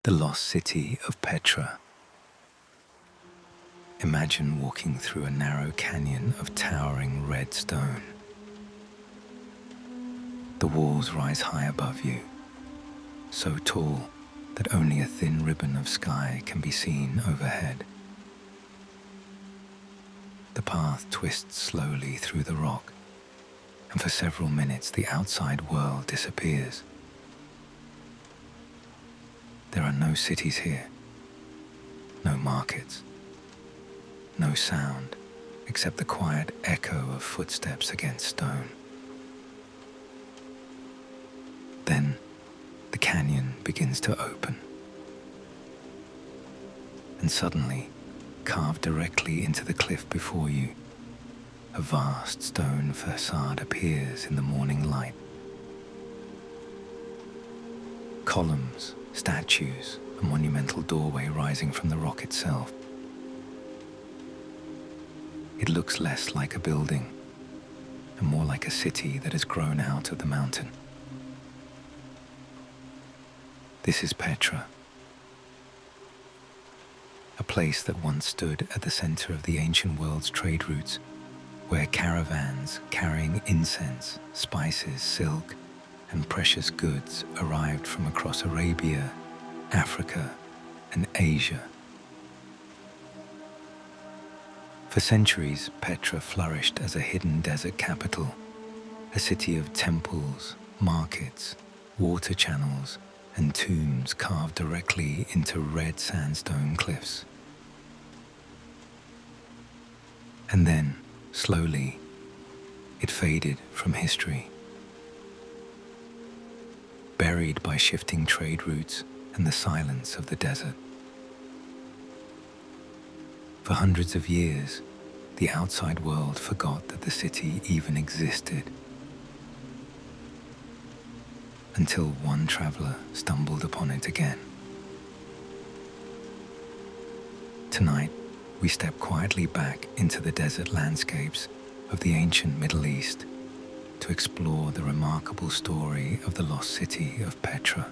The lost city of Petra. Imagine walking through a narrow canyon of towering red stone. The walls rise high above you, so tall that only a thin ribbon of sky can be seen overhead. The path twists slowly through the rock, and for several minutes the outside world disappears. There are no cities here, no markets, no sound except the quiet echo of footsteps against stone. Then the canyon begins to open, and suddenly, carved directly into the cliff before you, a vast stone facade appears in the morning light. Columns, statues, a monumental doorway rising from the rock itself. It looks less like a building and more like a city that has grown out of the mountain. This is Petra, a place that once stood at the center of the ancient world's trade routes, where caravans carrying incense, spices, silk, and precious goods arrived from across Arabia, Africa, and Asia. For centuries, Petra flourished as a hidden desert capital, a city of temples, markets, water channels, and tombs carved directly into red sandstone cliffs. And then, slowly, it faded from history. Buried by shifting trade routes and the silence of the desert. For hundreds of years, the outside world forgot that the city even existed. Until one traveler stumbled upon it again. Tonight, we step quietly back into the desert landscapes of the ancient Middle East to explore the remarkable story of the lost city of Petra.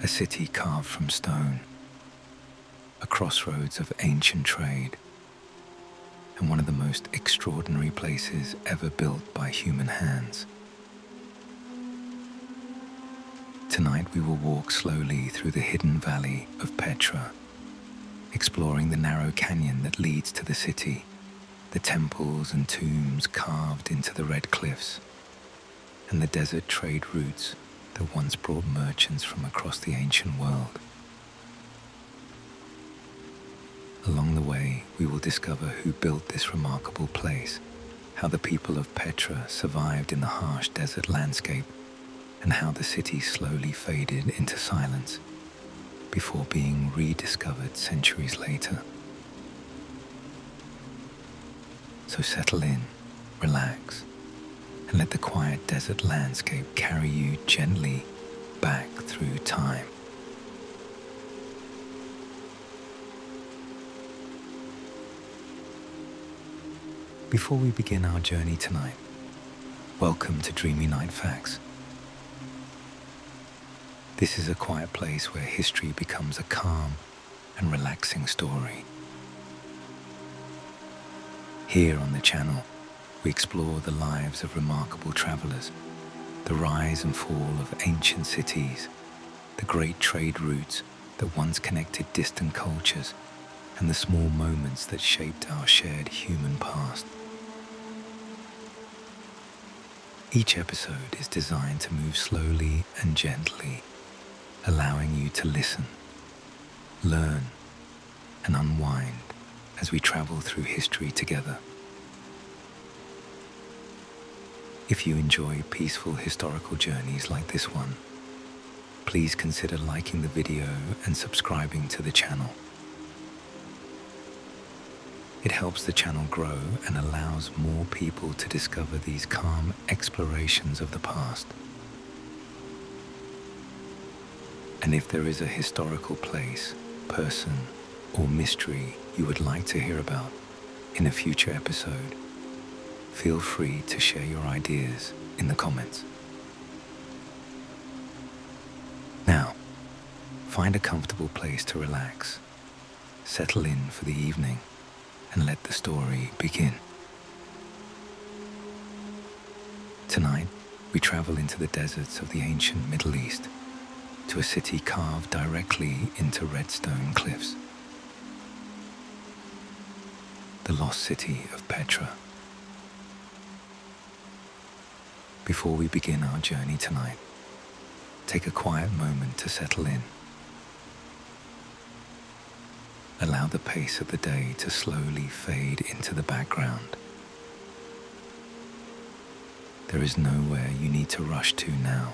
A city carved from stone, a crossroads of ancient trade, and one of the most extraordinary places ever built by human hands. Tonight we will walk slowly through the hidden valley of Petra, exploring the narrow canyon that leads to the city, the temples and tombs carved into the red cliffs, and the desert trade routes that once brought merchants from across the ancient world. Along the way, we will discover who built this remarkable place, how the people of Petra survived in the harsh desert landscape, and how the city slowly faded into silence before being rediscovered centuries later. So settle in, relax, and let the quiet desert landscape carry you gently back through time. Before we begin our journey tonight, welcome to Dreamy Night Facts. This is a quiet place where history becomes a calm and relaxing story. Here on the channel, we explore the lives of remarkable travelers, the rise and fall of ancient cities, the great trade routes that once connected distant cultures, and the small moments that shaped our shared human past. Each episode is designed to move slowly and gently, allowing you to listen, learn, and unwind as we travel through history together. If you enjoy peaceful historical journeys like this one, please consider liking the video and subscribing to the channel. It helps the channel grow and allows more people to discover these calm explorations of the past. And if there is a historical place, person, or mystery you would like to hear about in a future episode, feel free to share your ideas in the comments. Now, find a comfortable place to relax, settle in for the evening, and let the story begin. Tonight, we travel into the deserts of the ancient Middle East, to a city carved directly into red stone cliffs. The lost city of Petra. Before we begin our journey tonight, take a quiet moment to settle in. Allow the pace of the day to slowly fade into the background. There is nowhere you need to rush to now,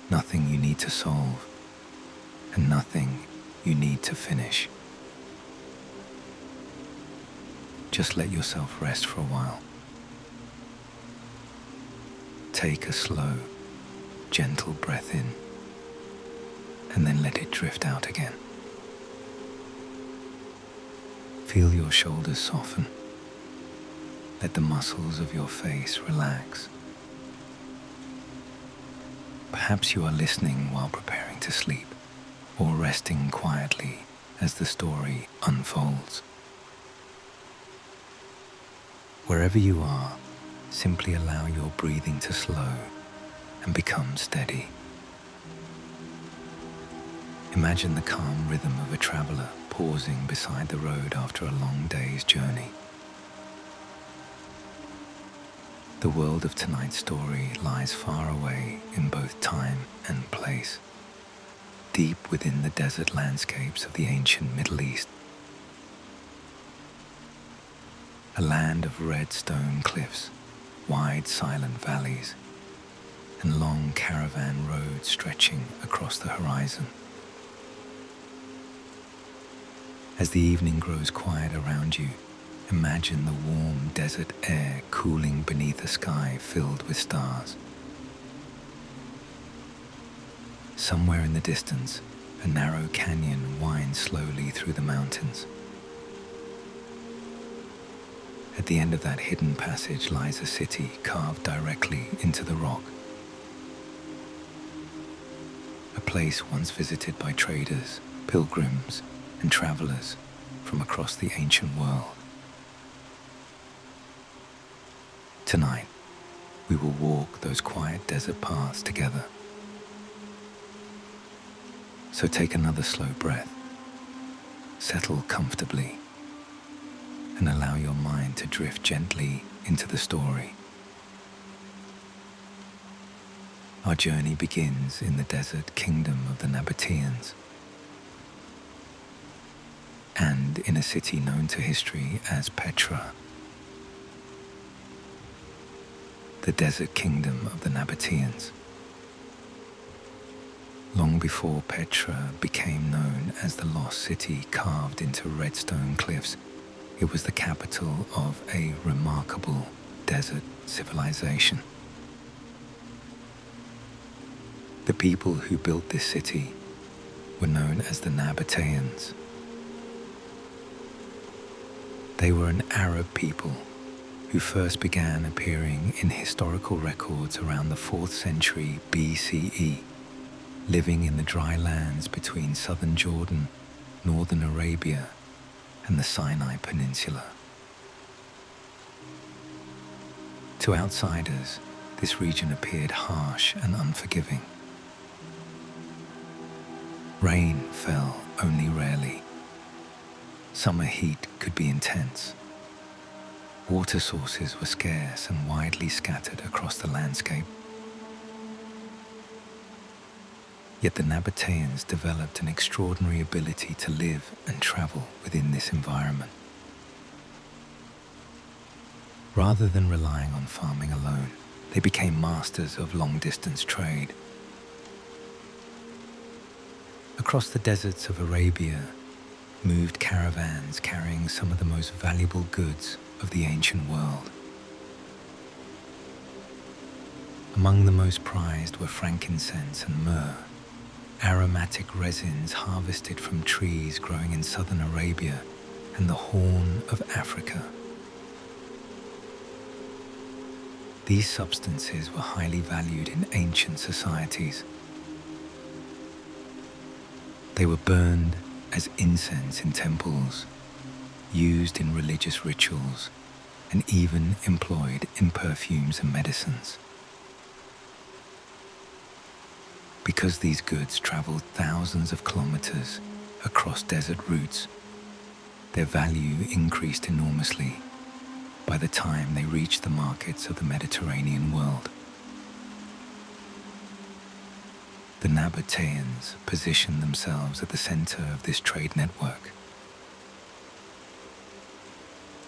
nothing you need to solve, and nothing you need to finish. Just let yourself rest for a while. Take a slow, gentle breath in, and then let it drift out again. Feel your shoulders soften. Let the muscles of your face relax. Perhaps you are listening while preparing to sleep, or resting quietly as the story unfolds. Wherever you are, simply allow your breathing to slow and become steady. Imagine the calm rhythm of a traveler pausing beside the road after a long day's journey. The world of tonight's story lies far away in both time and place, deep within the desert landscapes of the ancient Middle East. A land of red stone cliffs, wide silent valleys, and long caravan roads stretching across the horizon. As the evening grows quiet around you, imagine the warm desert air cooling beneath a sky filled with stars. Somewhere in the distance, a narrow canyon winds slowly through the mountains. At the end of that hidden passage lies a city carved directly into the rock. A place once visited by traders, pilgrims, and travelers from across the ancient world. Tonight, we will walk those quiet desert paths together. So take another slow breath, settle comfortably, and allow your mind to drift gently into the story. Our journey begins in the desert kingdom of the Nabataeans, and in a city known to history as Petra. The desert kingdom of the Nabataeans. Long before Petra became known as the lost city carved into red stone cliffs, it was the capital of a remarkable desert civilization. The people who built this city were known as the Nabataeans. They were an Arab people who first began appearing in historical records around the 4th century BCE, living in the dry lands between southern Jordan, northern Arabia, and the Sinai Peninsula. To outsiders, this region appeared harsh and unforgiving. Rain fell only rarely. Summer heat could be intense. Water sources were scarce and widely scattered across the landscape. Yet the Nabataeans developed an extraordinary ability to live and travel within this environment. Rather than relying on farming alone, they became masters of long-distance trade. Across the deserts of Arabia moved caravans carrying some of the most valuable goods of the ancient world. Among the most prized were frankincense and myrrh, aromatic resins harvested from trees growing in southern Arabia and the Horn of Africa. These substances were highly valued in ancient societies. They were burned as incense in temples, used in religious rituals, and even employed in perfumes and medicines. Because these goods traveled thousands of kilometers across desert routes, their value increased enormously by the time they reached the markets of the Mediterranean world. The Nabataeans positioned themselves at the center of this trade network.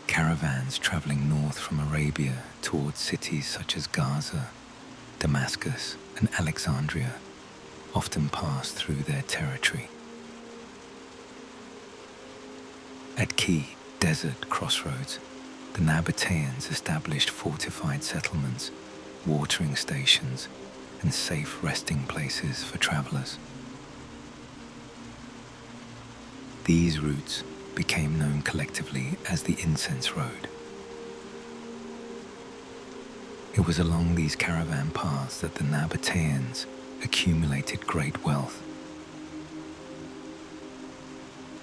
Caravans traveling north from Arabia towards cities such as Gaza, Damascus, and Alexandria often passed through their territory. At key desert crossroads, the Nabataeans established fortified settlements, watering stations, and safe resting places for travelers. These routes became known collectively as the Incense Road. It was along these caravan paths that the Nabataeans accumulated great wealth.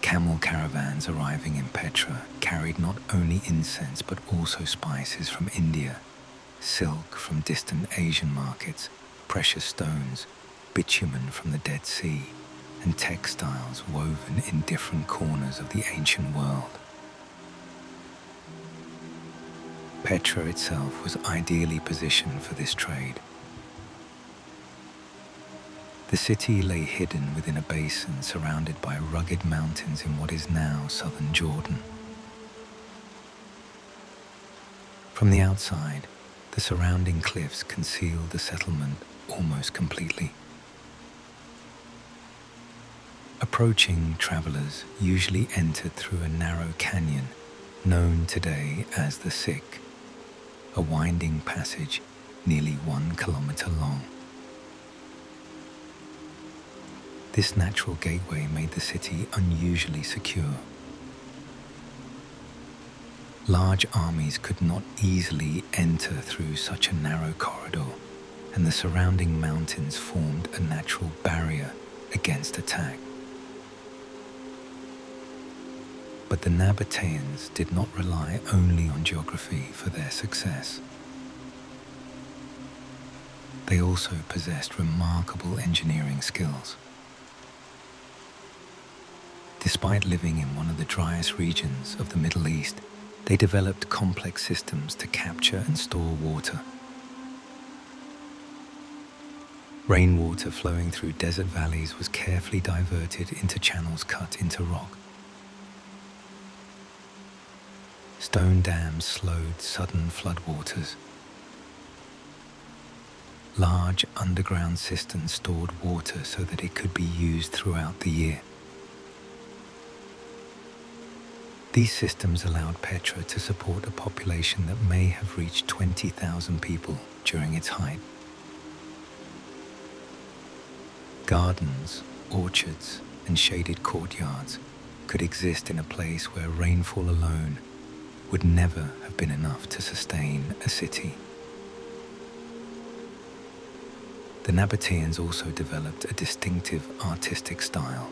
Camel caravans arriving in Petra carried not only incense but also spices from India, silk from distant Asian markets, precious stones, bitumen from the Dead Sea, and textiles woven in different corners of the ancient world. Petra itself was ideally positioned for this trade. The city lay hidden within a basin surrounded by rugged mountains in what is now southern Jordan. From the outside, the surrounding cliffs concealed the settlement almost completely. Approaching travelers usually entered through a narrow canyon known today as the Sick, a winding passage nearly 1 kilometer long. This natural gateway made the city unusually secure. Large armies could not easily enter through such a narrow corridor, and the surrounding mountains formed a natural barrier against attack. But the Nabataeans did not rely only on geography for their success. They also possessed remarkable engineering skills. Despite living in one of the driest regions of the Middle East, they developed complex systems to capture and store water. Rainwater flowing through desert valleys was carefully diverted into channels cut into rock. Stone dams slowed sudden floodwaters. Large underground cisterns stored water so that it could be used throughout the year. These systems allowed Petra to support a population that may have reached 20,000 people during its height. Gardens, orchards, and shaded courtyards could exist in a place where rainfall alone would never have been enough to sustain a city. The Nabataeans also developed a distinctive artistic style.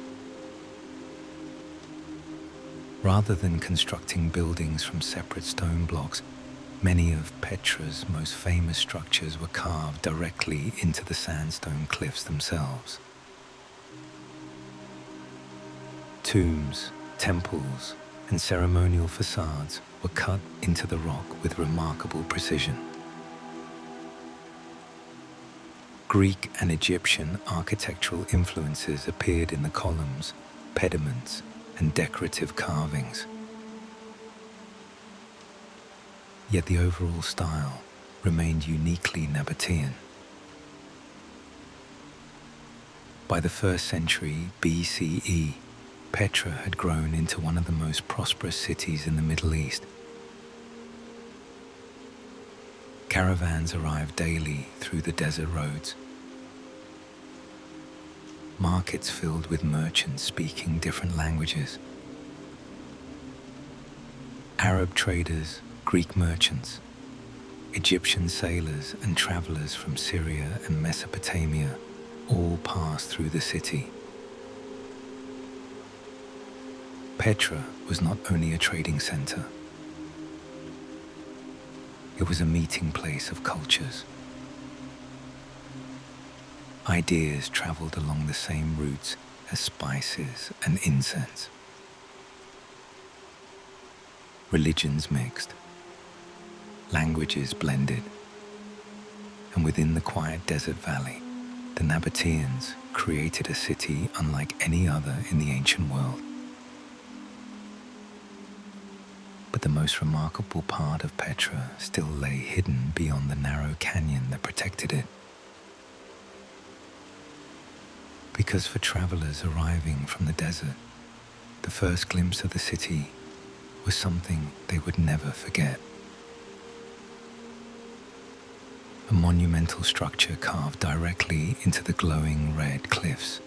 Rather than constructing buildings from separate stone blocks, many of Petra's most famous structures were carved directly into the sandstone cliffs themselves. Tombs, temples, and ceremonial facades were cut into the rock with remarkable precision. Greek and Egyptian architectural influences appeared in the columns, pediments, and decorative carvings. Yet the overall style remained uniquely Nabataean. By the 1st century BCE, Petra had grown into one of the most prosperous cities in the Middle East. Caravans arrived daily through the desert roads. Markets filled with merchants speaking different languages. Arab traders, Greek merchants, Egyptian sailors and travelers from Syria and Mesopotamia all passed through the city. Petra was not only a trading center, it was a meeting place of cultures. Ideas traveled along the same routes as spices and incense. Religions mixed, languages blended, and within the quiet desert valley, the Nabataeans created a city unlike any other in the ancient world. But the most remarkable part of Petra still lay hidden beyond the narrow canyon that protected it. Because for travelers arriving from the desert, the first glimpse of the city was something they would never forget. A monumental structure carved directly into the glowing red cliffs.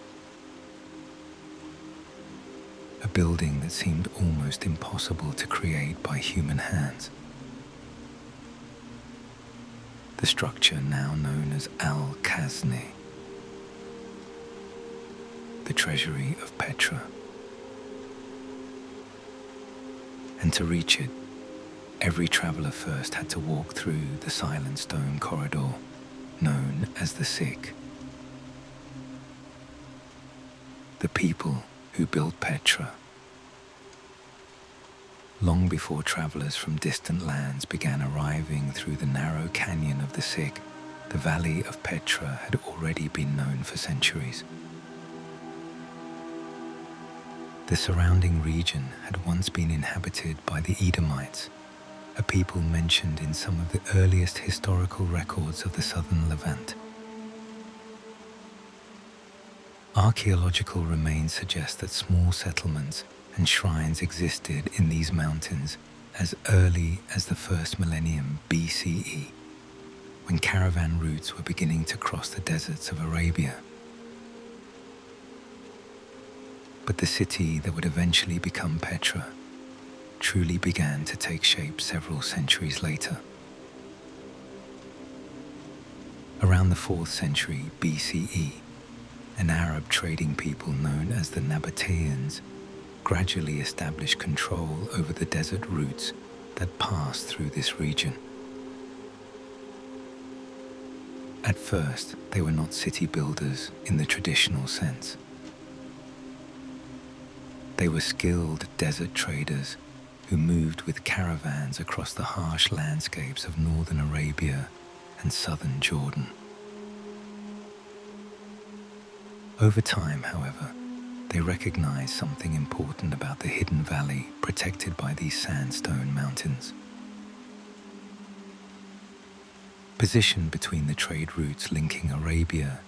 A building that seemed almost impossible to create by human hands. The structure now known as Al-Khazni, the Treasury of Petra. And to reach it, every traveler first had to walk through the silent stone corridor known as the Sikh. The people who built Petra. Long before travelers from distant lands began arriving through the narrow canyon of the Sikh, the valley of Petra had already been known for centuries. The surrounding region had once been inhabited by the Edomites, a people mentioned in some of the earliest historical records of the southern Levant. Archaeological remains suggest that small settlements and shrines existed in these mountains as early as the first millennium BCE, when caravan routes were beginning to cross the deserts of Arabia. But the city that would eventually become Petra truly began to take shape several centuries later. Around the 4th century BCE, an Arab trading people known as the Nabataeans gradually established control over the desert routes that passed through this region. At first, they were not city builders in the traditional sense. They were skilled desert traders who moved with caravans across the harsh landscapes of northern Arabia and southern Jordan. Over time, however, they recognized something important about the hidden valley protected by these sandstone mountains. Positioned between the trade routes linking Arabia,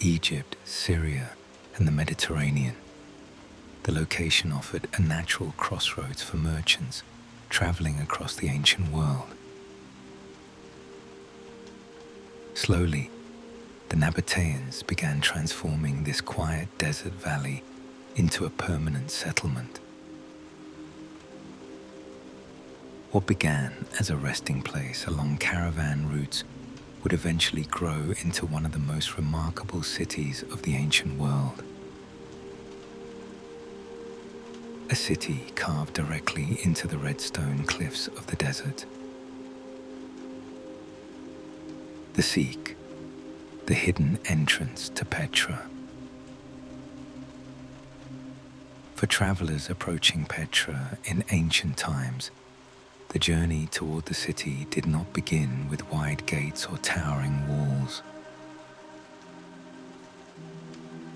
Egypt, Syria, and the Mediterranean, the location offered a natural crossroads for merchants traveling across the ancient world. Slowly, the Nabataeans began transforming this quiet desert valley into a permanent settlement. What began as a resting place along caravan routes would eventually grow into one of the most remarkable cities of the ancient world. A city carved directly into the red stone cliffs of the desert. The Sikh, the hidden entrance to Petra. For travelers approaching Petra in ancient times, the journey toward the city did not begin with wide gates or towering walls.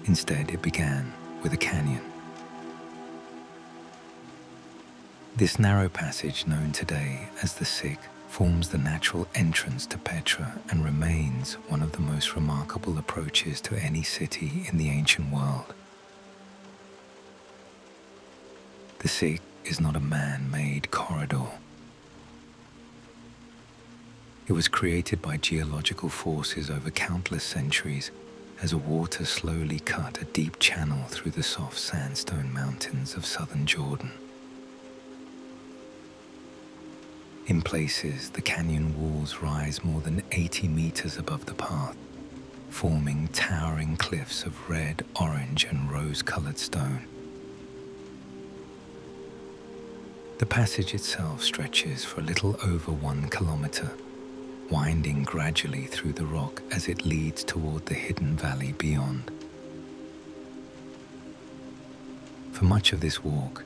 Instead, it began with a canyon. This narrow passage, known today as the Sikh, forms the natural entrance to Petra and remains one of the most remarkable approaches to any city in the ancient world. The Sikh is not a man-made corridor. It was created by geological forces over countless centuries as water slowly cut a deep channel through the soft sandstone mountains of southern Jordan. In places, the canyon walls rise more than 80 meters above the path, forming towering cliffs of red, orange, and rose-colored stone. The passage itself stretches for a little over 1 kilometer, winding gradually through the rock as it leads toward the hidden valley beyond. For much of this walk,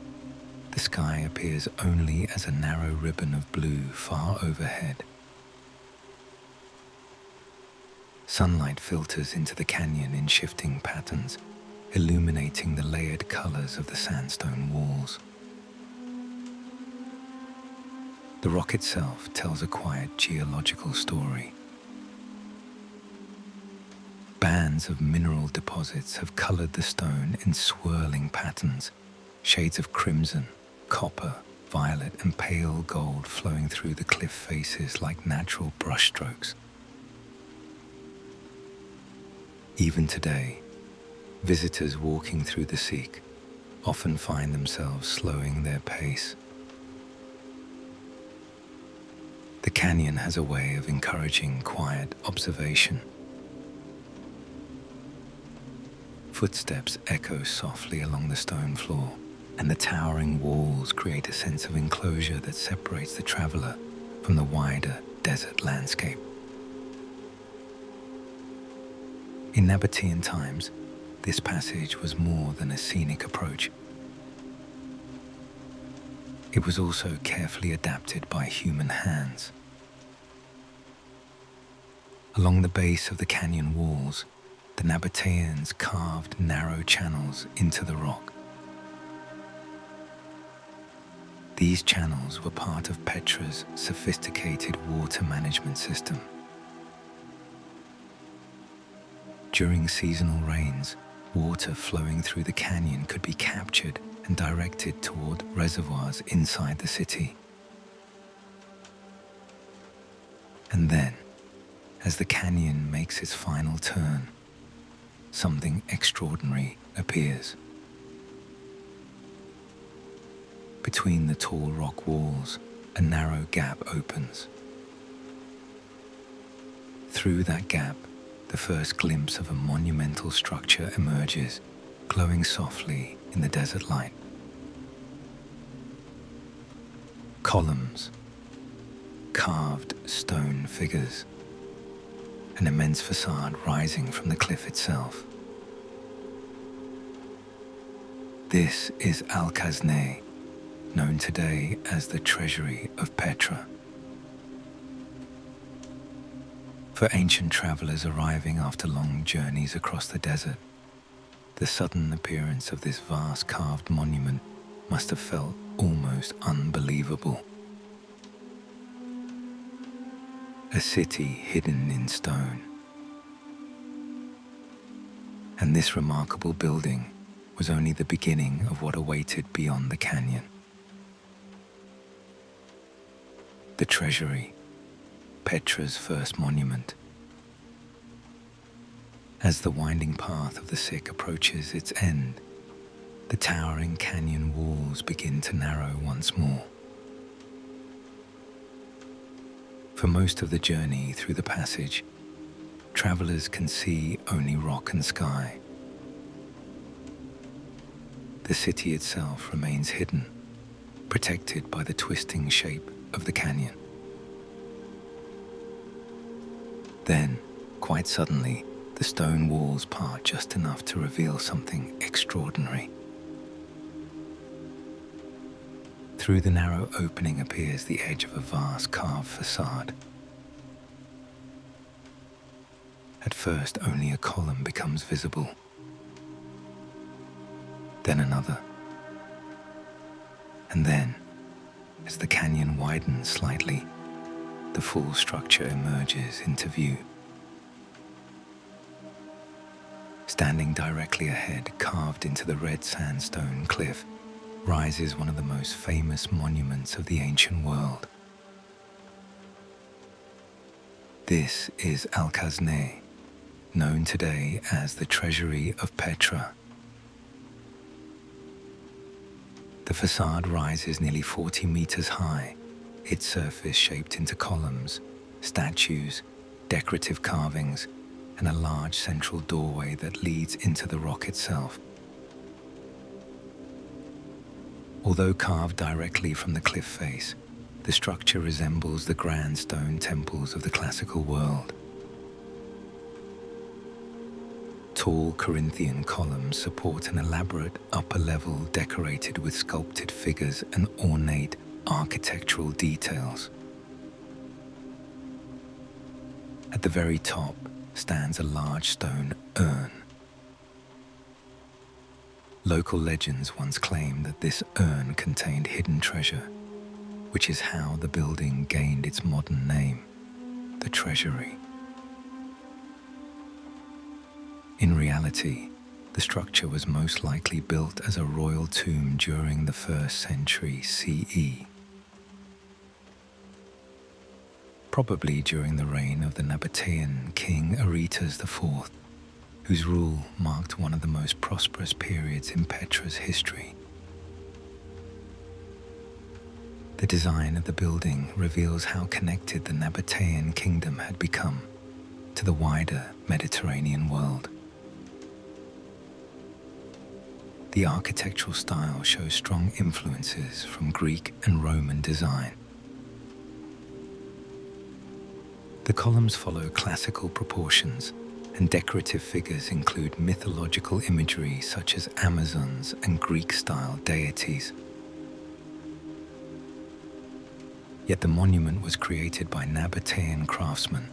the sky appears only as a narrow ribbon of blue far overhead. Sunlight filters into the canyon in shifting patterns, illuminating the layered colors of the sandstone walls. The rock itself tells a quiet geological story. Bands of mineral deposits have colored the stone in swirling patterns, shades of crimson, copper, violet, and pale gold flowing through the cliff faces like natural brushstrokes. Even today, visitors walking through the Sikh often find themselves slowing their pace. The canyon has a way of encouraging quiet observation. Footsteps echo softly along the stone floor, and the towering walls create a sense of enclosure that separates the traveler from the wider desert landscape. In Nabataean times, this passage was more than a scenic approach. It was also carefully adapted by human hands. Along the base of the canyon walls, the Nabataeans carved narrow channels into the rock. These channels were part of Petra's sophisticated water management system. During seasonal rains, water flowing through the canyon could be captured and directed toward reservoirs inside the city. And then, as the canyon makes its final turn, something extraordinary appears. Between the tall rock walls, a narrow gap opens. Through that gap, the first glimpse of a monumental structure emerges, glowing softly in the desert light. Columns, carved stone figures, an immense facade rising from the cliff itself. This is Al-Khazneh, known today as the Treasury of Petra. For ancient travelers arriving after long journeys across the desert, the sudden appearance of this vast carved monument must have felt almost unbelievable. A city hidden in stone. And this remarkable building was only the beginning of what awaited beyond the canyon. The Treasury, Petra's first monument. As the winding path of the Sikh approaches its end, the towering canyon walls begin to narrow once more. For most of the journey through the passage, travelers can see only rock and sky. The city itself remains hidden, protected by the twisting shape of the canyon. Then, quite suddenly, the stone walls part just enough to reveal something extraordinary. Through the narrow opening appears the edge of a vast carved facade. At first, only a column becomes visible. Then another. And then, as the canyon widens slightly, the full structure emerges into view. Standing directly ahead, carved into the red sandstone cliff, rises one of the most famous monuments of the ancient world. This is Al-Khazneh, known today as the Treasury of Petra. The facade rises nearly 40 meters high, its surface shaped into columns, statues, decorative carvings, and a large central doorway that leads into the rock itself. Although carved directly from the cliff face, the structure resembles the grand stone temples of the classical world. Tall Corinthian columns support an elaborate upper level decorated with sculpted figures and ornate architectural details. At the very top stands a large stone urn. Local legends once claimed that this urn contained hidden treasure, which is how the building gained its modern name, the Treasury. In reality, the structure was most likely built as a royal tomb during the 1st century CE, probably during the reign of the Nabataean king Aretas IV, whose rule marked one of the most prosperous periods in Petra's history. The design of the building reveals how connected the Nabataean kingdom had become to the wider Mediterranean world. The architectural style shows strong influences from Greek and Roman design. The columns follow classical proportions, and decorative figures include mythological imagery such as Amazons and Greek-style deities. Yet the monument was created by Nabataean craftsmen,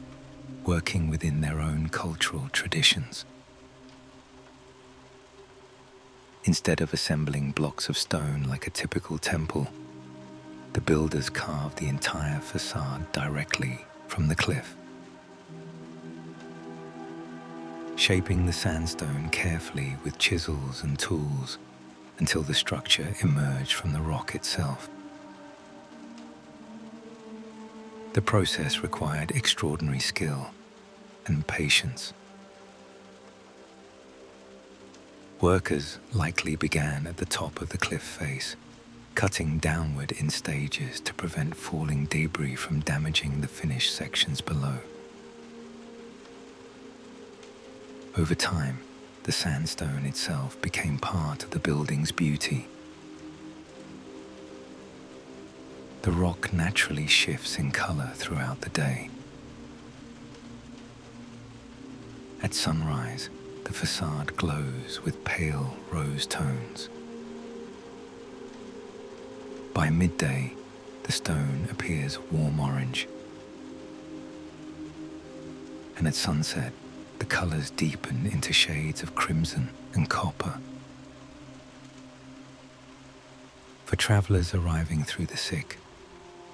working within their own cultural traditions. Instead of assembling blocks of stone like a typical temple, the builders carved the entire facade directly from the cliff, shaping the sandstone carefully with chisels and tools until the structure emerged from the rock itself. The process required extraordinary skill and patience. Workers likely began at the top of the cliff face, cutting downward in stages to prevent falling debris from damaging the finished sections below. Over time, the sandstone itself became part of the building's beauty. The rock naturally shifts in color throughout the day. At sunrise, the facade glows with pale rose tones. By midday, the stone appears warm orange. And at sunset, the colors deepen into shades of crimson and copper. For travelers arriving through the sick,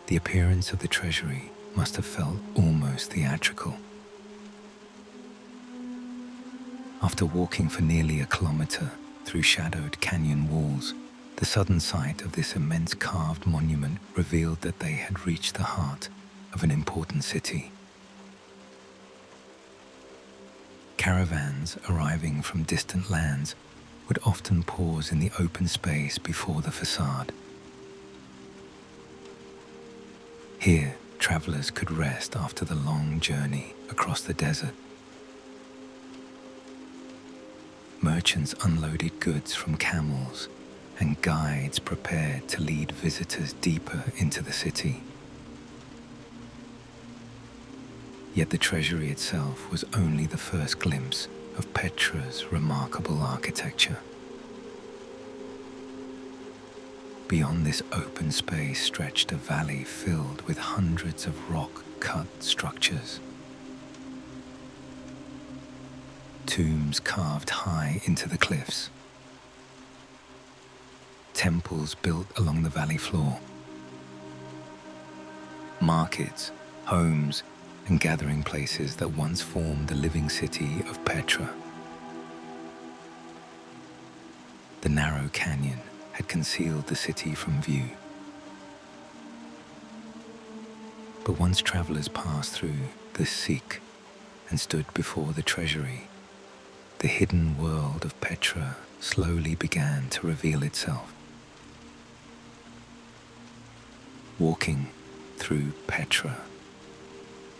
the appearance of the Treasury must have felt almost theatrical. After walking for nearly a kilometer through shadowed canyon walls, the sudden sight of this immense carved monument revealed that they had reached the heart of an important city. Caravans arriving from distant lands would often pause in the open space before the facade. Here, travelers could rest after the long journey across the desert. Merchants unloaded goods from camels, and guides prepared to lead visitors deeper into the city. Yet the Treasury itself was only the first glimpse of Petra's remarkable architecture. Beyond this open space stretched a valley filled with hundreds of rock-cut structures. Tombs carved high into the cliffs. Temples built along the valley floor. Markets, homes, and gathering places that once formed the living city of Petra. The narrow canyon had concealed the city from view. But once travelers passed through the Seek and stood before the Treasury, the hidden world of Petra slowly began to reveal itself. Walking through Petra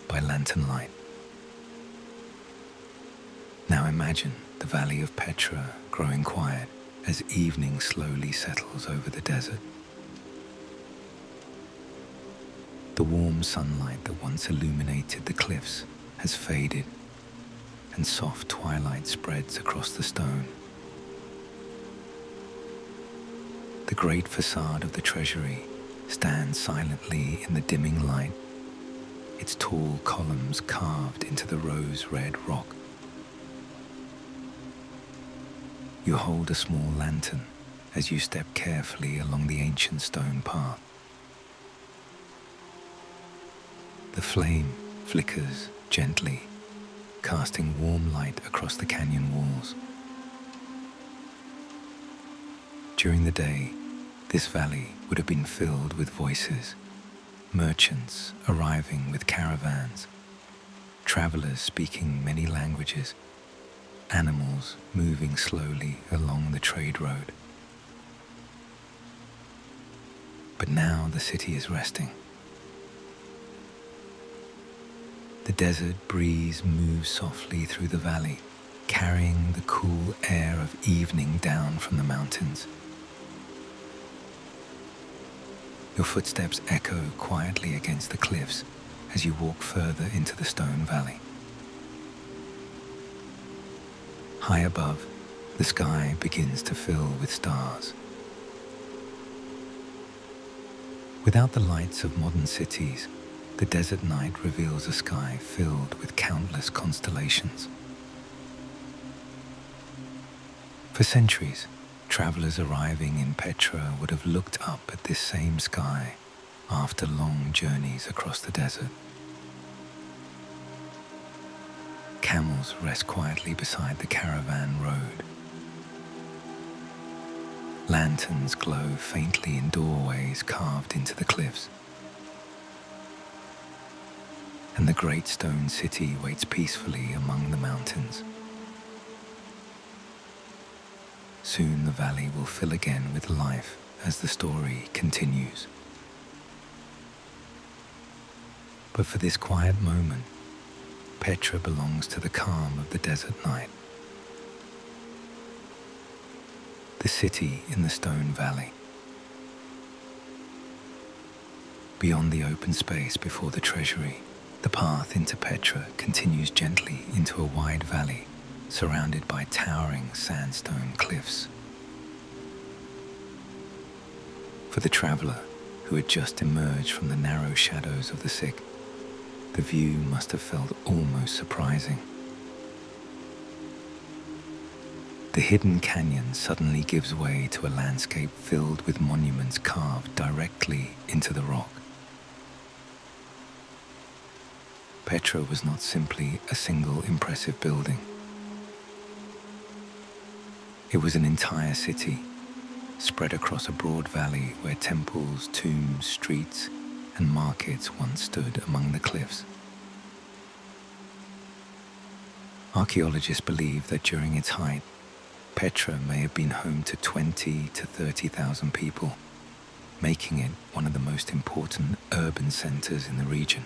by lantern light. Now imagine the valley of Petra growing quiet as evening slowly settles over the desert. The warm sunlight that once illuminated the cliffs has faded, and soft twilight spreads across the stone. The great facade of the Treasury stands silently in the dimming light, its tall columns carved into the rose-red rock. You hold a small lantern as you step carefully along the ancient stone path. The flame flickers gently, casting warm light across the canyon walls. During the day, this valley would have been filled with voices, merchants arriving with caravans, travelers speaking many languages, animals moving slowly along the trade road. But now the city is resting. The desert breeze moves softly through the valley, carrying the cool air of evening down from the mountains. Your footsteps echo quietly against the cliffs as you walk further into the stone valley. High above, the sky begins to fill with stars. Without the lights of modern cities, the desert night reveals a sky filled with countless constellations. For centuries, travelers arriving in Petra would have looked up at this same sky after long journeys across the desert. Camels rest quietly beside the caravan road. Lanterns glow faintly in doorways carved into the cliffs. And the great stone city waits peacefully among the mountains. Soon the valley will fill again with life as the story continues. But for this quiet moment, Petra belongs to the calm of the desert night. The city in the stone valley. Beyond the open space before the Treasury, the path into Petra continues gently into a wide valley surrounded by towering sandstone cliffs. For the traveler who had just emerged from the narrow shadows of the sick, the view must have felt almost surprising. The hidden canyon suddenly gives way to a landscape filled with monuments carved directly into the rock. Petra was not simply a single impressive building. It was an entire city, spread across a broad valley where temples, tombs, streets, and markets once stood among the cliffs. Archaeologists believe that during its height, Petra may have been home to 20 to 30,000 people, making it one of the most important urban centers in the region.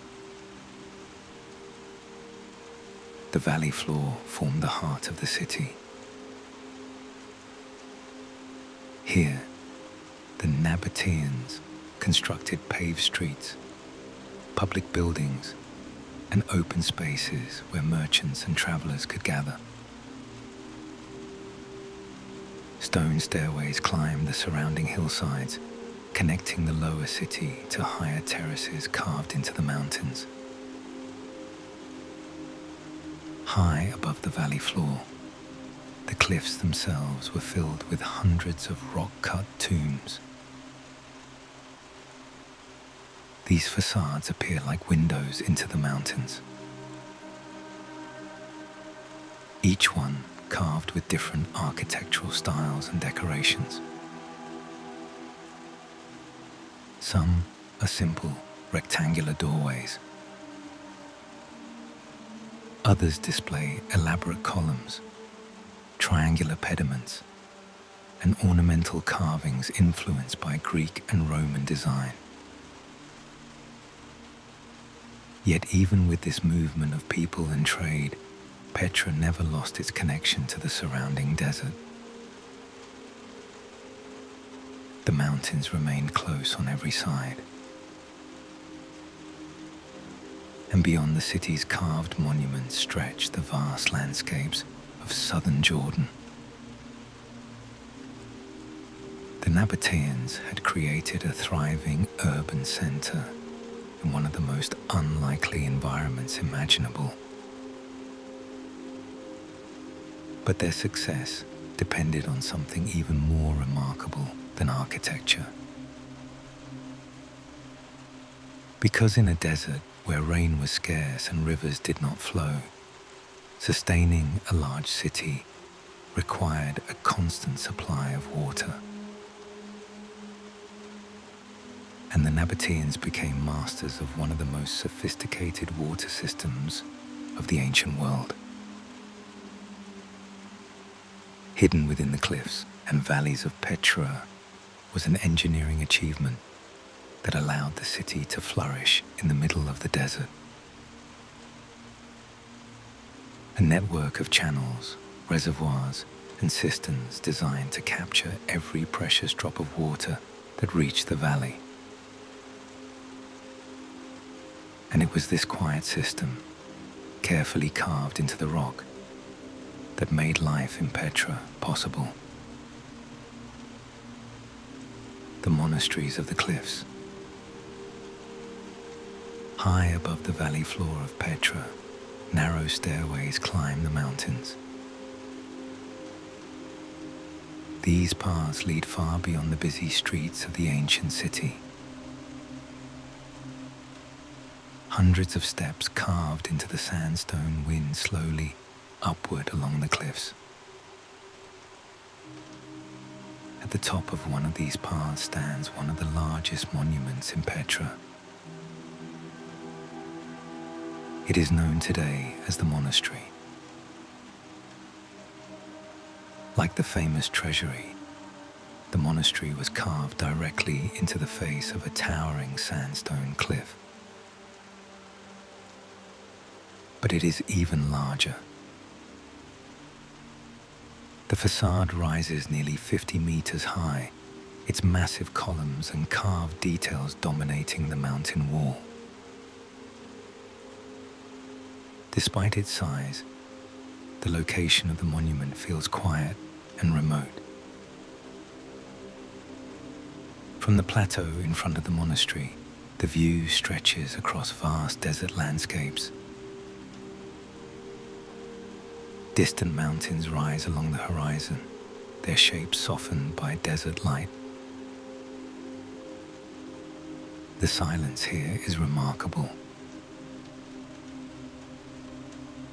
The valley floor formed the heart of the city. Here, the Nabataeans constructed paved streets, public buildings, and open spaces where merchants and travelers could gather. Stone stairways climbed the surrounding hillsides, connecting the lower city to higher terraces carved into the mountains. High above the valley floor, the cliffs themselves were filled with hundreds of rock-cut tombs. These facades appear like windows into the mountains, each one carved with different architectural styles and decorations. Some are simple, rectangular doorways. Others display elaborate columns, triangular pediments, and ornamental carvings influenced by Greek and Roman design. Yet even with this movement of people and trade, Petra never lost its connection to the surrounding desert. The mountains remained close on every side, and beyond the city's carved monuments stretched the vast landscapes of southern Jordan. The Nabataeans had created a thriving urban center in one of the most unlikely environments imaginable. But their success depended on something even more remarkable than architecture. Because in a desert where rain was scarce and rivers did not flow, sustaining a large city required a constant supply of water. And the Nabataeans became masters of one of the most sophisticated water systems of the ancient world. Hidden within the cliffs and valleys of Petra was an engineering achievement that allowed the city to flourish in the middle of the desert. A network of channels, reservoirs, and cisterns designed to capture every precious drop of water that reached the valley. And it was this quiet system, carefully carved into the rock, that made life in Petra possible. The monasteries of the cliffs. High above the valley floor of Petra, narrow stairways climb the mountains. These paths lead far beyond the busy streets of the ancient city. Hundreds of steps carved into the sandstone wind slowly upward along the cliffs. At the top of one of these paths stands one of the largest monuments in Petra. It is known today as the monastery. Like the famous Treasury, the monastery was carved directly into the face of a towering sandstone cliff. But it is even larger. The facade rises nearly 50 meters high, its massive columns and carved details dominating the mountain wall. Despite its size, the location of the monument feels quiet and remote. From the plateau in front of the monastery, the view stretches across vast desert landscapes. Distant mountains rise along the horizon, their shapes softened by desert light. The silence here is remarkable.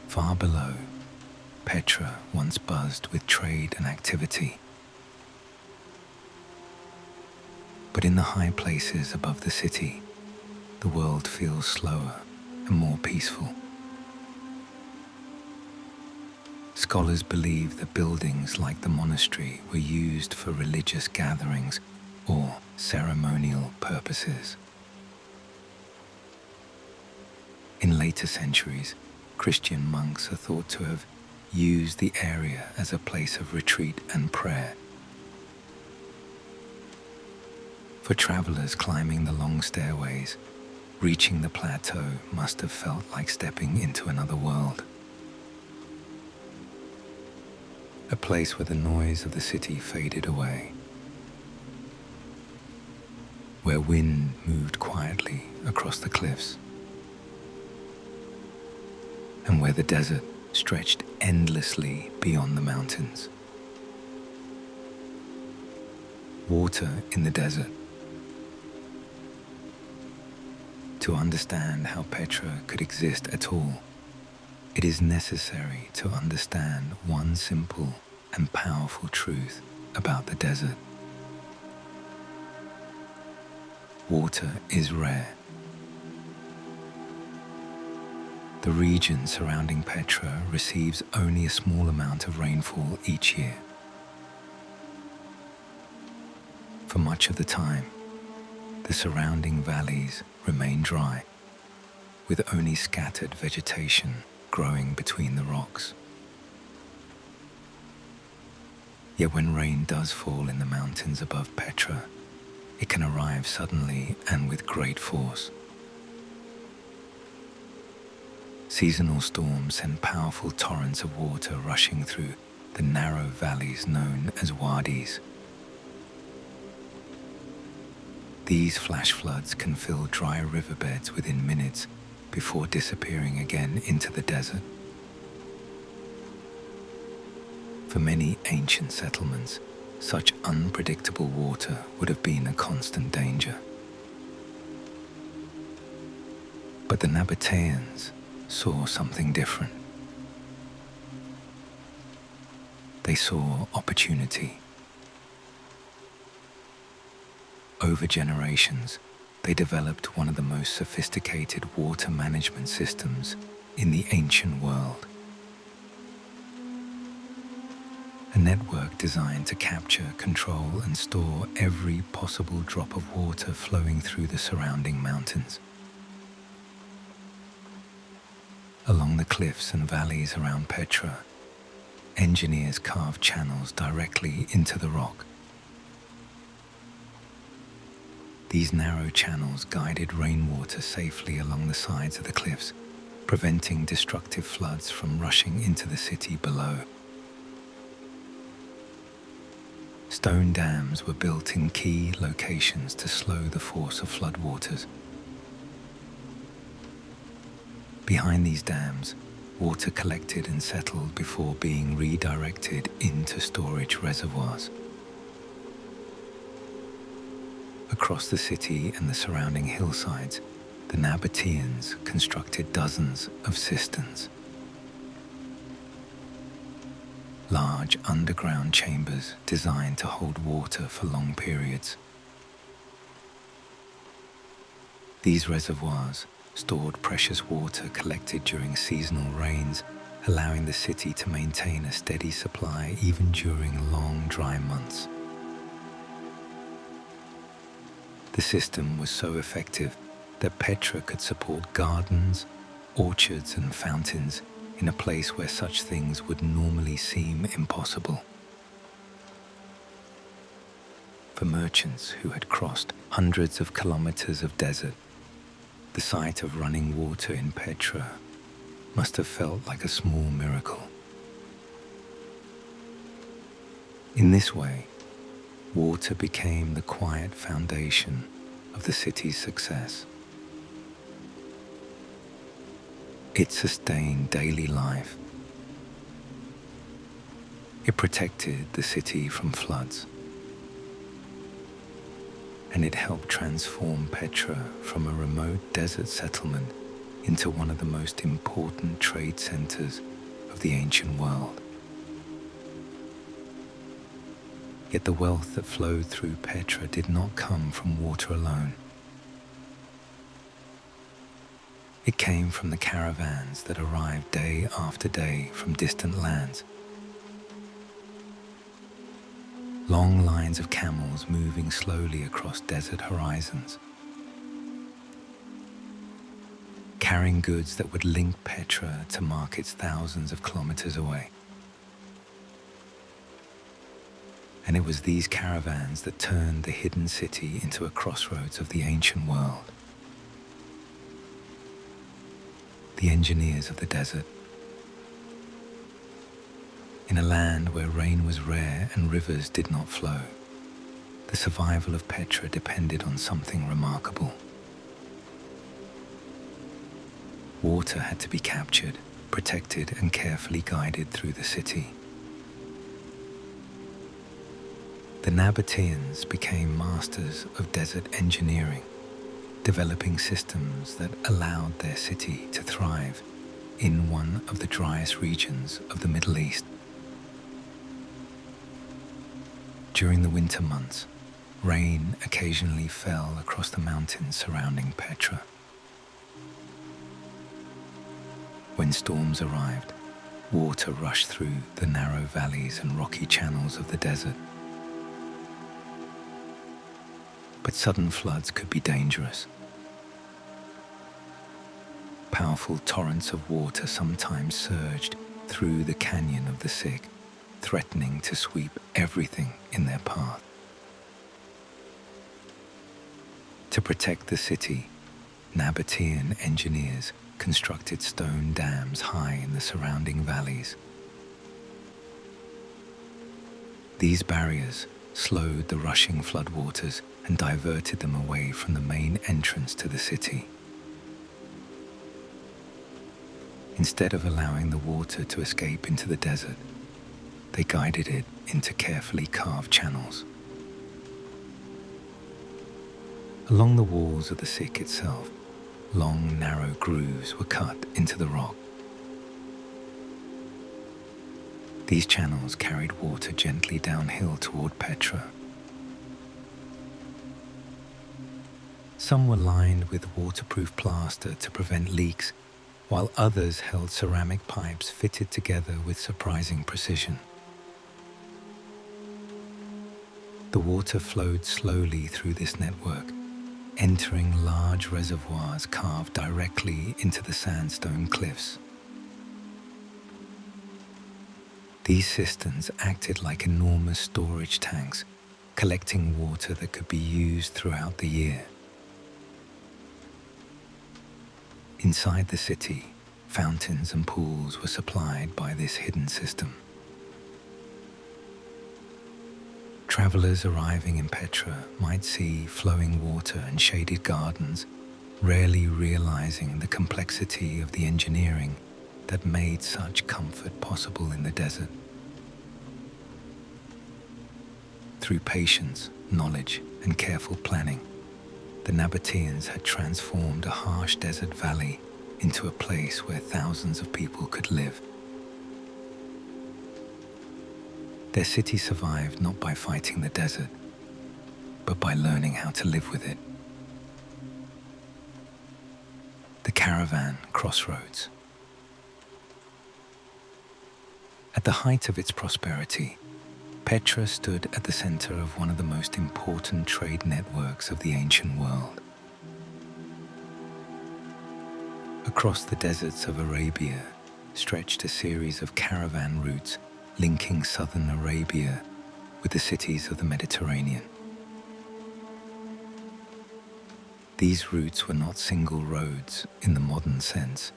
Far below, Petra once buzzed with trade and activity. But in the high places above the city, the world feels slower and more peaceful. Scholars believe that buildings like the monastery were used for religious gatherings or ceremonial purposes. In later centuries, Christian monks are thought to have used the area as a place of retreat and prayer. For travelers climbing the long stairways, reaching the plateau must have felt like stepping into another world. A place where the noise of the city faded away, where wind moved quietly across the cliffs, and where the desert stretched endlessly beyond the mountains. Water in the desert. To understand how Petra could exist at all, it is necessary to understand one simple and powerful truth about the desert. Water is rare. The region surrounding Petra receives only a small amount of rainfall each year. For much of the time, the surrounding valleys remain dry, with only scattered vegetation growing between the rocks. Yet when rain does fall in the mountains above Petra, It can arrive suddenly and with great force. Seasonal storms send powerful torrents of water rushing through the narrow valleys known as wadis. These flash floods can fill dry riverbeds within minutes before disappearing again into the desert. For many ancient settlements, such unpredictable water would have been a constant danger. But the Nabataeans saw something different. They saw opportunity. Over generations, they developed one of the most sophisticated water management systems in the ancient world. A network designed to capture, control, and store every possible drop of water flowing through the surrounding mountains. Along the cliffs and valleys around Petra, engineers carved channels directly into the rock. These narrow channels guided rainwater safely along the sides of the cliffs, preventing destructive floods from rushing into the city below. Stone dams were built in key locations to slow the force of floodwaters. Behind these dams, water collected and settled before being redirected into storage reservoirs. Across the city and the surrounding hillsides, the Nabataeans constructed dozens of cisterns. Large underground chambers designed to hold water for long periods. These reservoirs stored precious water collected during seasonal rains, allowing the city to maintain a steady supply even during long dry months. The system was so effective that Petra could support gardens, orchards, and fountains in a place where such things would normally seem impossible. For merchants who had crossed hundreds of kilometers of desert, the sight of running water in Petra must have felt like a small miracle. In this way, water became the quiet foundation of the city's success. It sustained daily life. It protected the city from floods. And it helped transform Petra from a remote desert settlement into one of the most important trade centers of the ancient world. Yet the wealth that flowed through Petra did not come from water alone. It came from the caravans that arrived day after day from distant lands. Long lines of camels moving slowly across desert horizons, carrying goods that would link Petra to markets thousands of kilometers away. And it was these caravans that turned the hidden city into a crossroads of the ancient world. The engineers of the desert. In a land where rain was rare and rivers did not flow, the survival of Petra depended on something remarkable. Water had to be captured, protected, and carefully guided through the city. The Nabataeans became masters of desert engineering, developing systems that allowed their city to thrive in one of the driest regions of the Middle East. During the winter months, rain occasionally fell across the mountains surrounding Petra. When storms arrived, water rushed through the narrow valleys and rocky channels of the desert. But sudden floods could be dangerous. Powerful torrents of water sometimes surged through the canyon of the Sig, threatening to sweep everything in their path. To protect the city, Nabataean engineers constructed stone dams high in the surrounding valleys. These barriers slowed the rushing floodwaters and diverted them away from the main entrance to the city. Instead of allowing the water to escape into the desert, they guided it into carefully carved channels. Along the walls of the Sikh itself, long, narrow grooves were cut into the rock. These channels carried water gently downhill toward Petra. Some were lined with waterproof plaster to prevent leaks, while others held ceramic pipes fitted together with surprising precision. The water flowed slowly through this network, entering large reservoirs carved directly into the sandstone cliffs. These cisterns acted like enormous storage tanks, collecting water that could be used throughout the year. Inside the city, fountains and pools were supplied by this hidden system. Travelers arriving in Petra might see flowing water and shaded gardens, rarely realizing the complexity of the engineering that made such comfort possible in the desert. Through patience, knowledge, and careful planning, the Nabataeans had transformed a harsh desert valley into a place where thousands of people could live. Their city survived not by fighting the desert, but by learning how to live with it. The caravan crossroads. At the height of its prosperity, Petra stood at the center of one of the most important trade networks of the ancient world. Across the deserts of Arabia stretched a series of caravan routes linking southern Arabia with the cities of the Mediterranean. These routes were not single roads in the modern sense,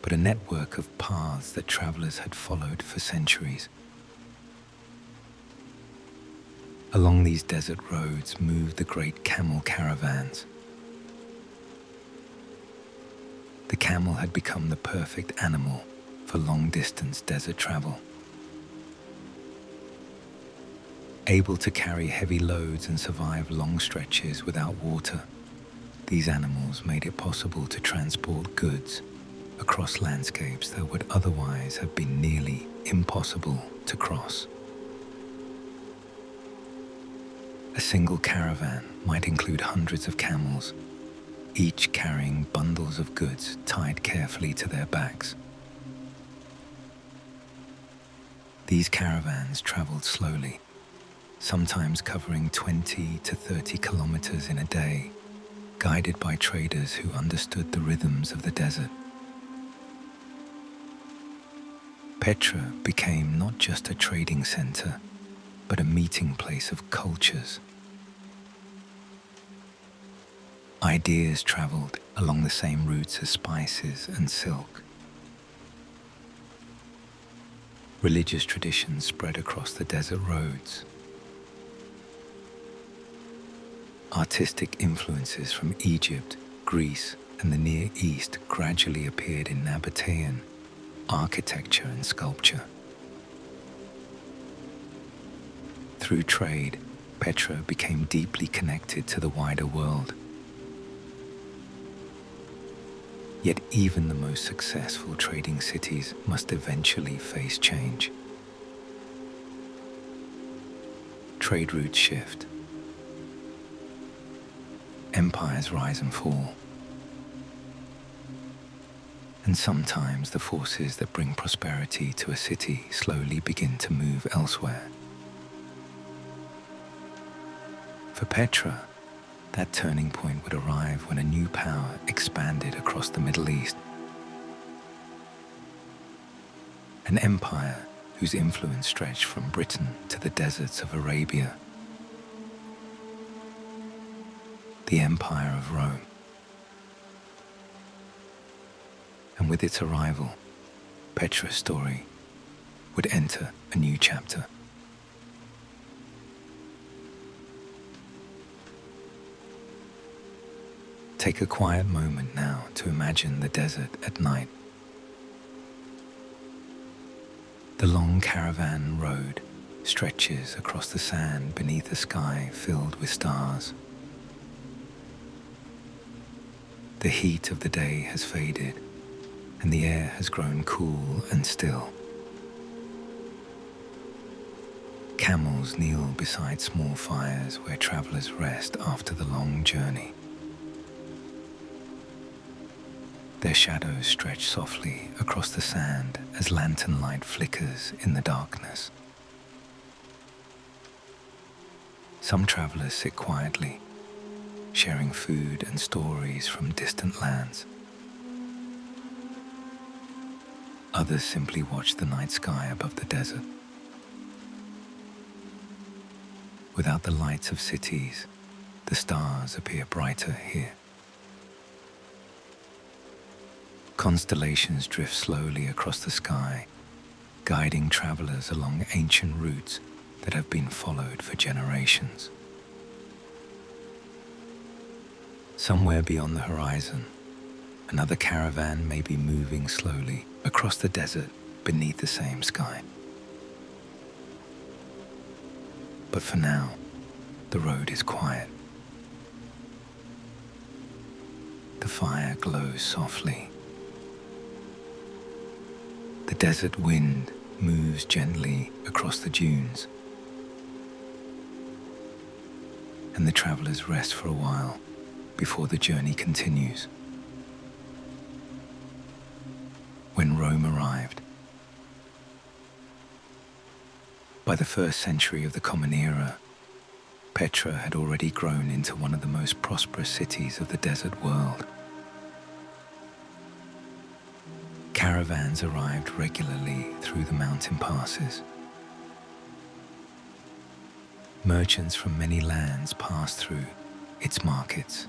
but a network of paths that travelers had followed for centuries. Along these desert roads moved the great camel caravans. The camel had become the perfect animal for long-distance desert travel. Able to carry heavy loads and survive long stretches without water, these animals made it possible to transport goods across landscapes that would otherwise have been nearly impossible to cross. A single caravan might include hundreds of camels, each carrying bundles of goods tied carefully to their backs. These caravans traveled slowly, sometimes covering 20 to 30 kilometers in a day, guided by traders who understood the rhythms of the desert. Petra became not just a trading center, but a meeting place of cultures. Ideas traveled along the same routes as spices and silk. Religious traditions spread across the desert roads. Artistic influences from Egypt, Greece, and the Near East gradually appeared in Nabataean architecture and sculpture. Through trade, Petra became deeply connected to the wider world. Yet even the most successful trading cities must eventually face change. Trade routes shift. Empires rise and fall. And sometimes the forces that bring prosperity to a city slowly begin to move elsewhere. For Petra, that turning point would arrive when a new power expanded across the Middle East. An empire whose influence stretched from Britain to the deserts of Arabia. the Empire of Rome. And with its arrival, Petra's story would enter a new chapter. Take a quiet moment now to imagine the desert at night. The long caravan road stretches across the sand beneath a sky filled with stars. The heat of the day has faded, and the air has grown cool and still. Camels kneel beside small fires where travelers rest after the long journey. Their shadows stretch softly across the sand as lantern light flickers in the darkness. Some travelers sit quietly, sharing food and stories from distant lands. Others simply watch the night sky above the desert. Without the lights of cities, the stars appear brighter here. Constellations drift slowly across the sky, guiding travelers along ancient routes that have been followed for generations. Somewhere beyond the horizon, another caravan may be moving slowly across the desert beneath the same sky. But for now, the road is quiet. The fire glows softly. The desert wind moves gently across the dunes, and the travelers rest for a while before the journey continues. When Rome arrived, by the 1st century of the Common Era, Petra had already grown into one of the most prosperous cities of the desert world. Caravans arrived regularly through the mountain passes. Merchants from many lands passed through its markets.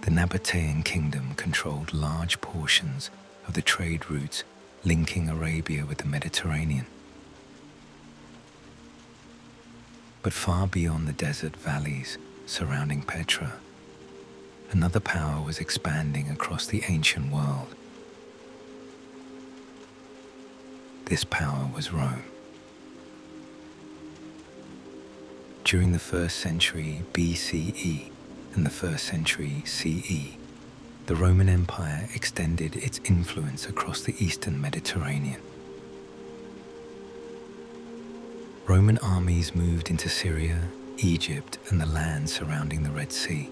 The Nabataean kingdom controlled large portions of the trade routes linking Arabia with the Mediterranean. But far beyond the desert valleys surrounding Petra, another power was expanding across the ancient world. This power was Rome. During the 1st century BCE and the 1st century CE, the Roman Empire extended its influence across the eastern Mediterranean. Roman armies moved into Syria, Egypt, and the land surrounding the Red Sea.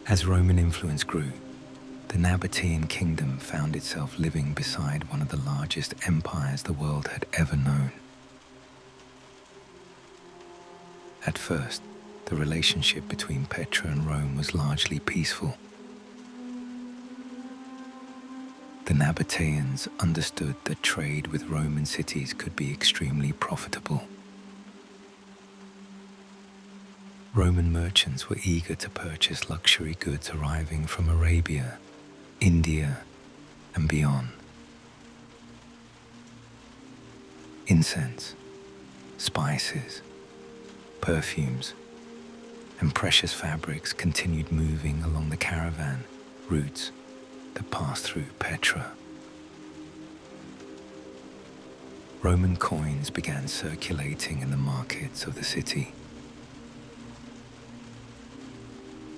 As Roman influence grew, the Nabataean kingdom found itself living beside one of the largest empires the world had ever known. At first, the relationship between Petra and Rome was largely peaceful. The Nabataeans understood that trade with Roman cities could be extremely profitable. Roman merchants were eager to purchase luxury goods arriving from Arabia, India, and beyond. Incense, spices, perfumes, and precious fabrics continued moving along the caravan routes that passed through Petra. Roman coins began circulating in the markets of the city.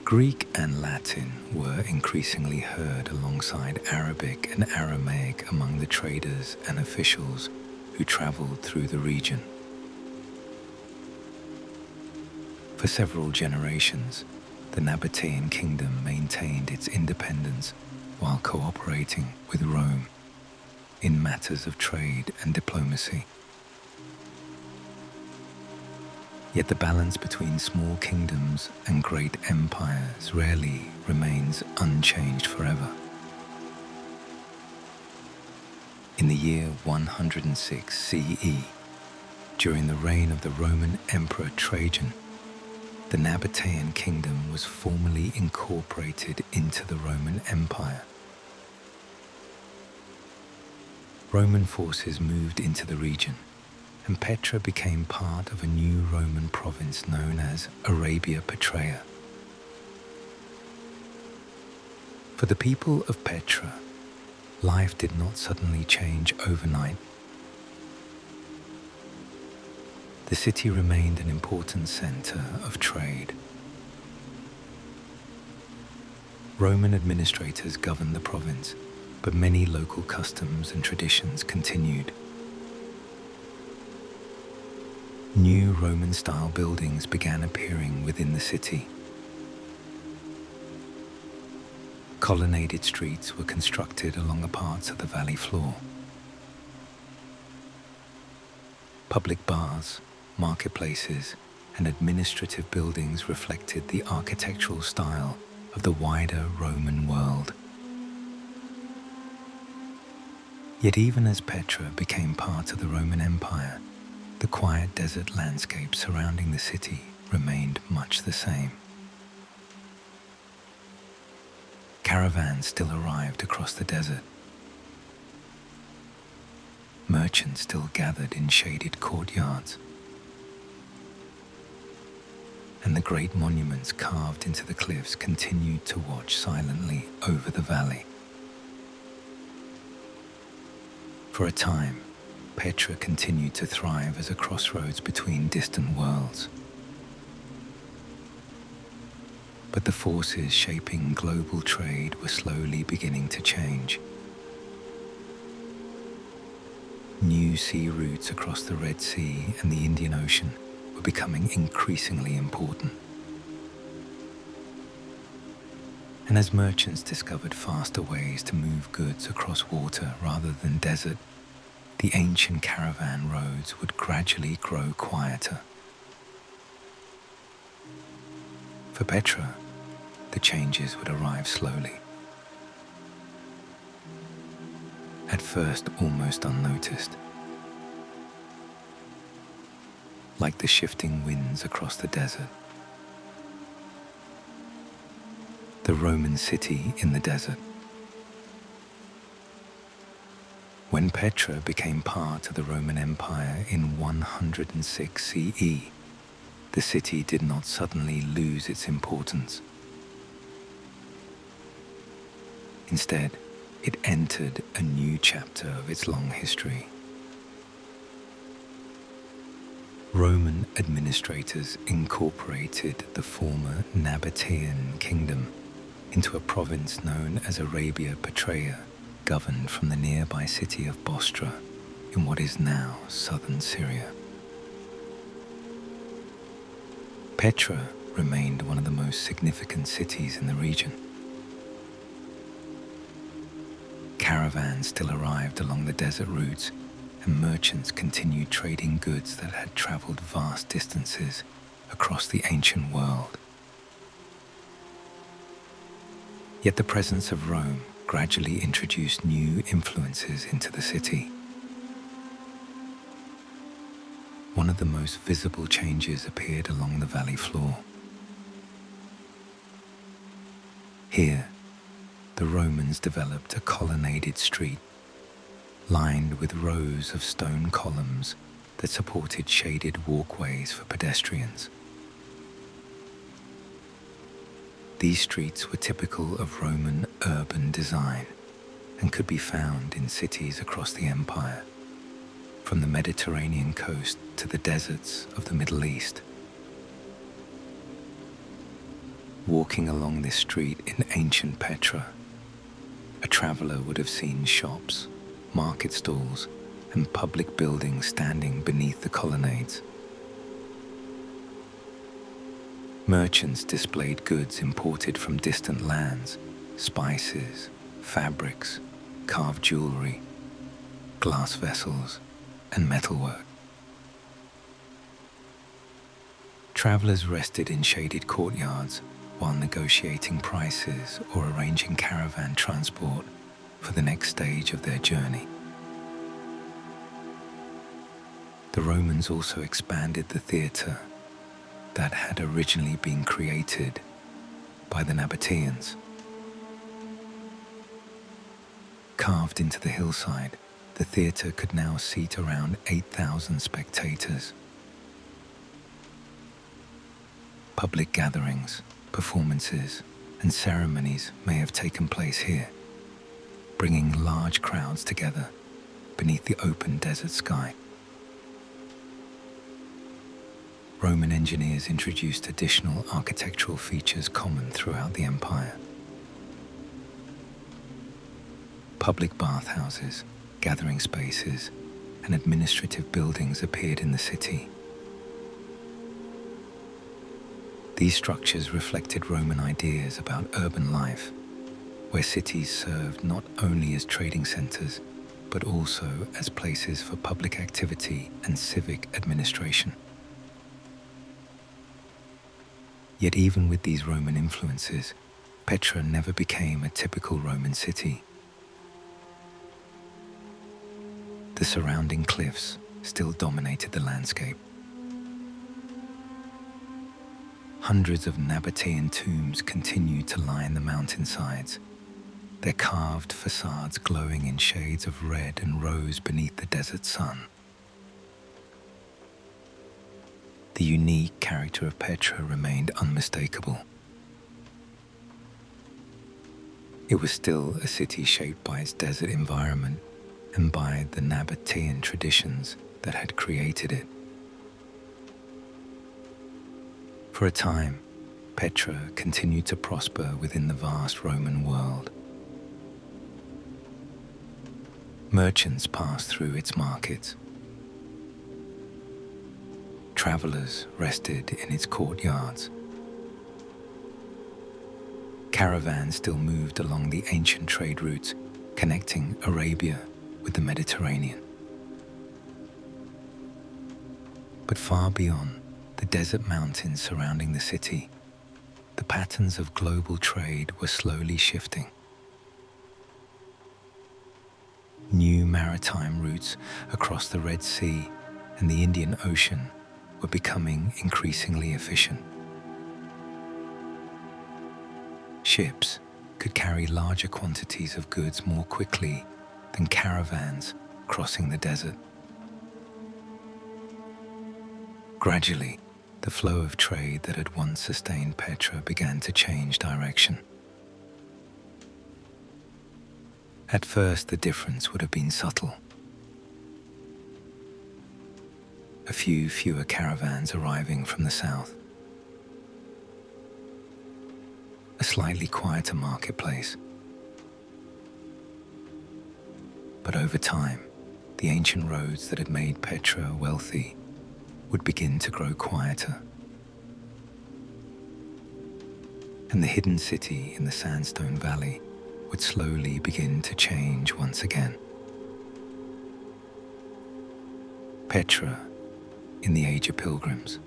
Greek and Latin were increasingly heard alongside Arabic and Aramaic among the traders and officials who traveled through the region. For several generations, the Nabataean kingdom maintained its independence while cooperating with Rome in matters of trade and diplomacy. Yet the balance between small kingdoms and great empires rarely remains unchanged forever. In the year 106 CE, During the reign of the Roman Emperor Trajan, the Nabataean kingdom was formally incorporated into the Roman Empire. Roman forces moved into the region, and Petra became part of a new Roman province known as Arabia Petraea. For the people of Petra, life did not suddenly change overnight. The city remained an important center of trade. Roman administrators governed the province, but many local customs and traditions continued. New Roman-style buildings began appearing within the city. Colonnaded streets were constructed along the parts of the valley floor. Public baths, marketplaces, and administrative buildings reflected the architectural style of the wider Roman world. Yet even as Petra became part of the Roman Empire, the quiet desert landscape surrounding the city remained much the same. Caravans still arrived across the desert. Merchants still gathered in shaded courtyards. And the great monuments carved into the cliffs continued to watch silently over the valley. For a time, Petra continued to thrive as a crossroads between distant worlds. But the forces shaping global trade were slowly beginning to change. New sea routes across the Red Sea and the Indian Ocean were becoming increasingly important. And as merchants discovered faster ways to move goods across water rather than desert, the ancient caravan roads would gradually grow quieter. For Petra, the changes would arrive slowly. At first almost unnoticed. Like the shifting winds across the desert. The Roman city in the desert. When Petra became part of the Roman Empire in 106 CE, the city did not suddenly lose its importance. Instead, it entered a new chapter of its long history. Roman administrators incorporated the former Nabataean kingdom into a province known as Arabia Petraea, governed from the nearby city of Bostra in what is now southern Syria. Petra remained one of the most significant cities in the region. Caravans still arrived along the desert routes, and merchants continued trading goods that had traveled vast distances across the ancient world. Yet the presence of Rome gradually introduced new influences into the city. One of the most visible changes appeared along the valley floor. Here, the Romans developed a colonnaded street, lined with rows of stone columns that supported shaded walkways for pedestrians. These streets were typical of Roman urban design and could be found in cities across the empire, from the Mediterranean coast to the deserts of the Middle East. Walking along this street in ancient Petra, a traveler would have seen shops, market stalls, and public buildings standing beneath the colonnades. Merchants displayed goods imported from distant lands, spices, fabrics, carved jewelry, glass vessels, and metalwork. Travelers rested in shaded courtyards while negotiating prices or arranging caravan transport for the next stage of their journey. The Romans also expanded the theatre that had originally been created by the Nabataeans. Carved into the hillside, the theatre could now seat around 8,000 spectators. Public gatherings, performances, and ceremonies may have taken place here, bringing large crowds together beneath the open desert sky. Roman engineers introduced additional architectural features common throughout the empire. Public bathhouses, gathering spaces, and administrative buildings appeared in the city. These structures reflected Roman ideas about urban life, where cities served not only as trading centers, but also as places for public activity and civic administration. Yet even with these Roman influences, Petra never became a typical Roman city. The surrounding cliffs still dominated the landscape. Hundreds of Nabataean tombs continued to line the mountainsides, their carved facades glowing in shades of red and rose beneath the desert sun. The unique character of Petra remained unmistakable. It was still a city shaped by its desert environment and by the Nabataean traditions that had created it. For a time, Petra continued to prosper within the vast Roman world. Merchants passed through its markets. Travelers rested in its courtyards. Caravans still moved along the ancient trade routes connecting Arabia with the Mediterranean. But far beyond the desert mountains surrounding the city, the patterns of global trade were slowly shifting. New maritime routes across the Red Sea and the Indian Ocean were becoming increasingly efficient. Ships could carry larger quantities of goods more quickly than caravans crossing the desert. Gradually, the flow of trade that had once sustained Petra began to change direction. At first, the difference would have been subtle. A few fewer caravans arriving from the south. A slightly quieter marketplace. But over time, the ancient roads that had made Petra wealthy would begin to grow quieter. And the hidden city in the sandstone valley would slowly begin to change once again. Petra in the age of pilgrims.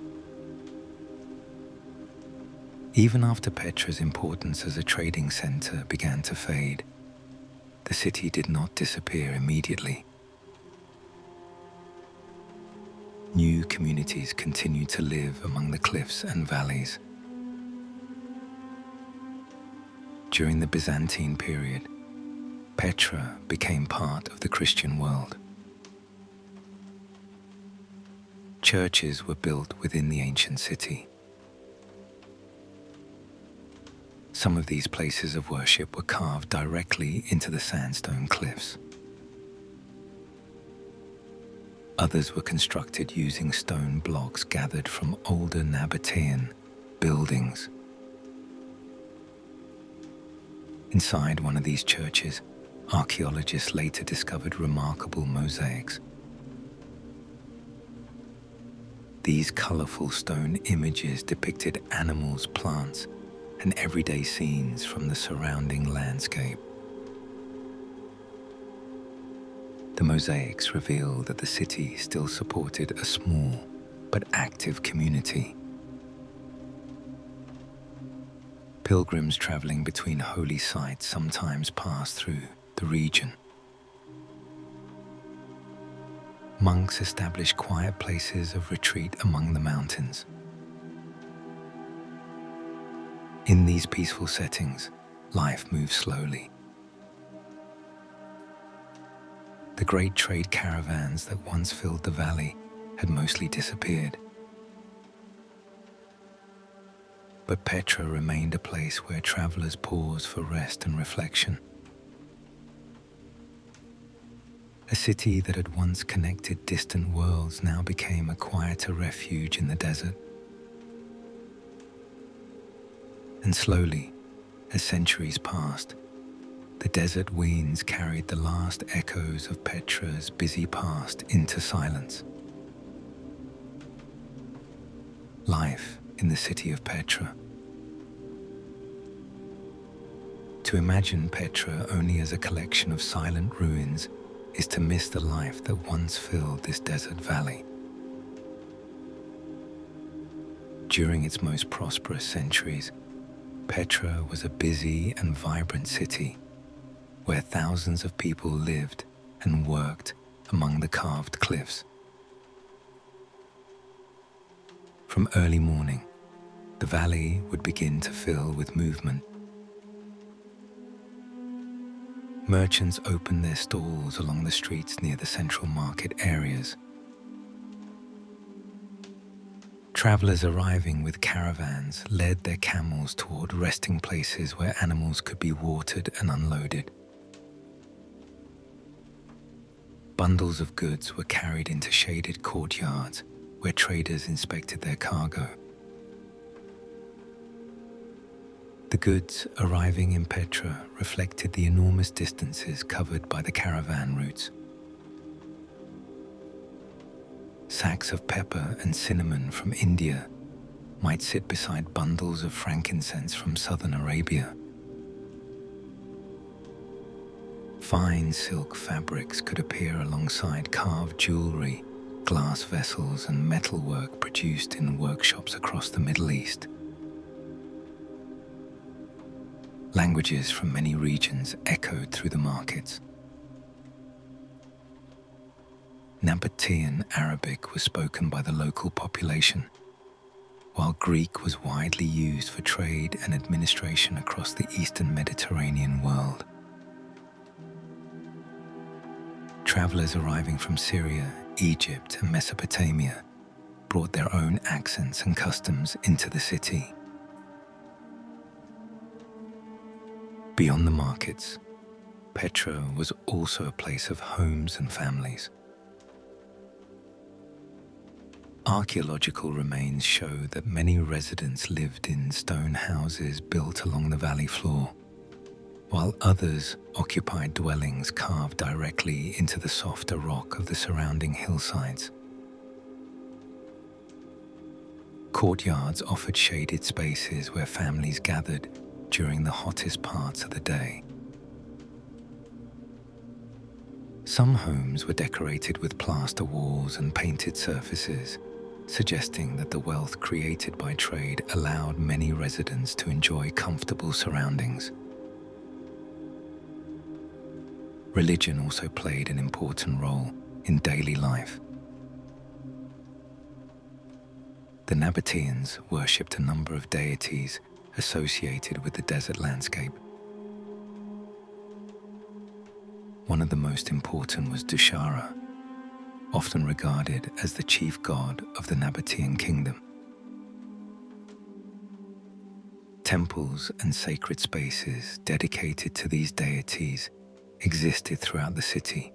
Even after Petra's importance as a trading center began to fade, the city did not disappear immediately. New communities continued to live among the cliffs and valleys. During the Byzantine period, Petra became part of the Christian world. Churches were built within the ancient city. Some of these places of worship were carved directly into the sandstone cliffs. Others were constructed using stone blocks gathered from older Nabataean buildings. Inside one of these churches, archaeologists later discovered remarkable mosaics. These colorful stone images depicted animals, plants, and everyday scenes from the surrounding landscape. The mosaics reveal that the city still supported a small but active community. Pilgrims traveling between holy sites sometimes passed through the region. monks established quiet places of retreat among the mountains. In these peaceful settings, life moves slowly. The great trade caravans that once filled the valley had mostly disappeared. But Petra remained a place where travelers paused for rest and reflection. A city that had once connected distant worlds now became a quieter refuge in the desert. And slowly, as centuries passed, the desert winds carried the last echoes of Petra's busy past into silence. Life in the city of Petra. To imagine Petra only as a collection of silent ruins is to miss the life that once filled this desert valley. During its most prosperous centuries, Petra was a busy and vibrant city where thousands of people lived and worked among the carved cliffs. From early morning, the valley would begin to fill with movement. Merchants opened their stalls along the streets near the central market areas. Travelers arriving with caravans led their camels toward resting places where animals could be watered and unloaded. Bundles of goods were carried into shaded courtyards where traders inspected their cargo. The goods arriving in Petra reflected the enormous distances covered by the caravan routes. Sacks of pepper and cinnamon from India might sit beside bundles of frankincense from southern Arabia. Fine silk fabrics could appear alongside carved jewelry, glass vessels, and metalwork produced in workshops across the Middle East. Languages from many regions echoed through the markets. Nabataean Arabic was spoken by the local population, while Greek was widely used for trade and administration across the Eastern Mediterranean world. Travelers arriving from Syria, Egypt, and Mesopotamia brought their own accents and customs into the city. Beyond the markets, Petra was also a place of homes and families. Archaeological remains show that many residents lived in stone houses built along the valley floor, while others occupied dwellings carved directly into the softer rock of the surrounding hillsides. Courtyards offered shaded spaces where families gathered during the hottest parts of the day. Some homes were decorated with plaster walls and painted surfaces, suggesting that the wealth created by trade allowed many residents to enjoy comfortable surroundings. Religion also played an important role in daily life. The Nabataeans worshipped a number of deities associated with the desert landscape. One of the most important was Dushara, often regarded as the chief god of the Nabataean kingdom. Temples and sacred spaces dedicated to these deities existed throughout the city,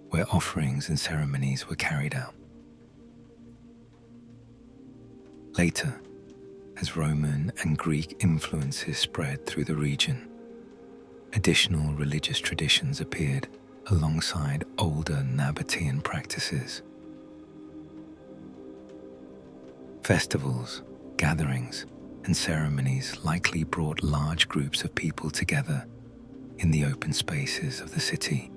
where offerings and ceremonies were carried out. Later, as Roman and Greek influences spread through the region, additional religious traditions appeared alongside older Nabataean practices. Festivals, gatherings, and ceremonies likely brought large groups of people together in the open spaces of the city.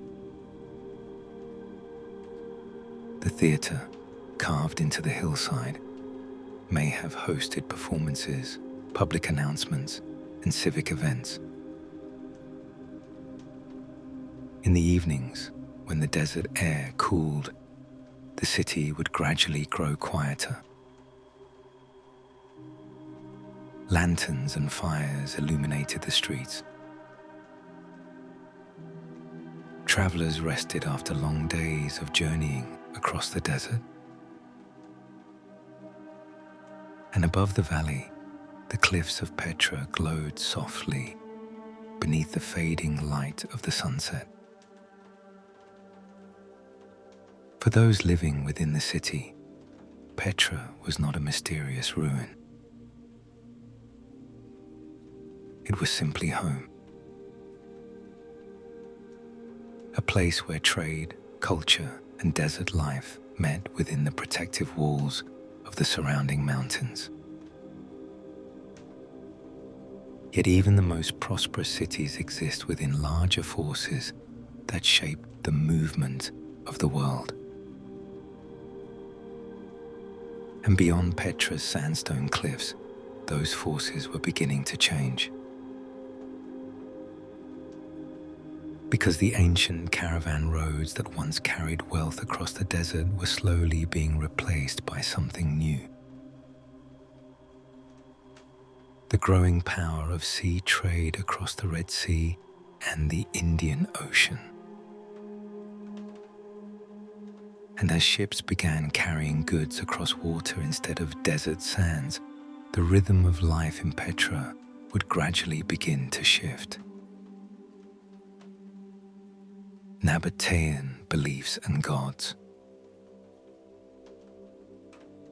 The theatre, carved into the hillside, may have hosted performances, public announcements, and civic events. In the evenings, when the desert air cooled the city would gradually grow quieter. Lanterns and fires illuminated the streets. Travelers rested after long days of journeying across the desert. And above the valley, the cliffs of Petra glowed softly beneath the fading light of the sunset. For those living within the city, Petra was not a mysterious ruin. It was simply home. A place where trade, culture, and desert life met within the protective walls of the surrounding mountains. Yet even the most prosperous cities exist within larger forces that shape the movement of the world. And beyond Petra's sandstone cliffs, those forces were beginning to change. Because the ancient caravan roads that once carried wealth across the desert were slowly being replaced by something new. The growing power of sea trade across the Red Sea and the Indian Ocean. And as ships began carrying goods across water instead of desert sands, the rhythm of life in Petra would gradually begin to shift. Nabataean beliefs and gods.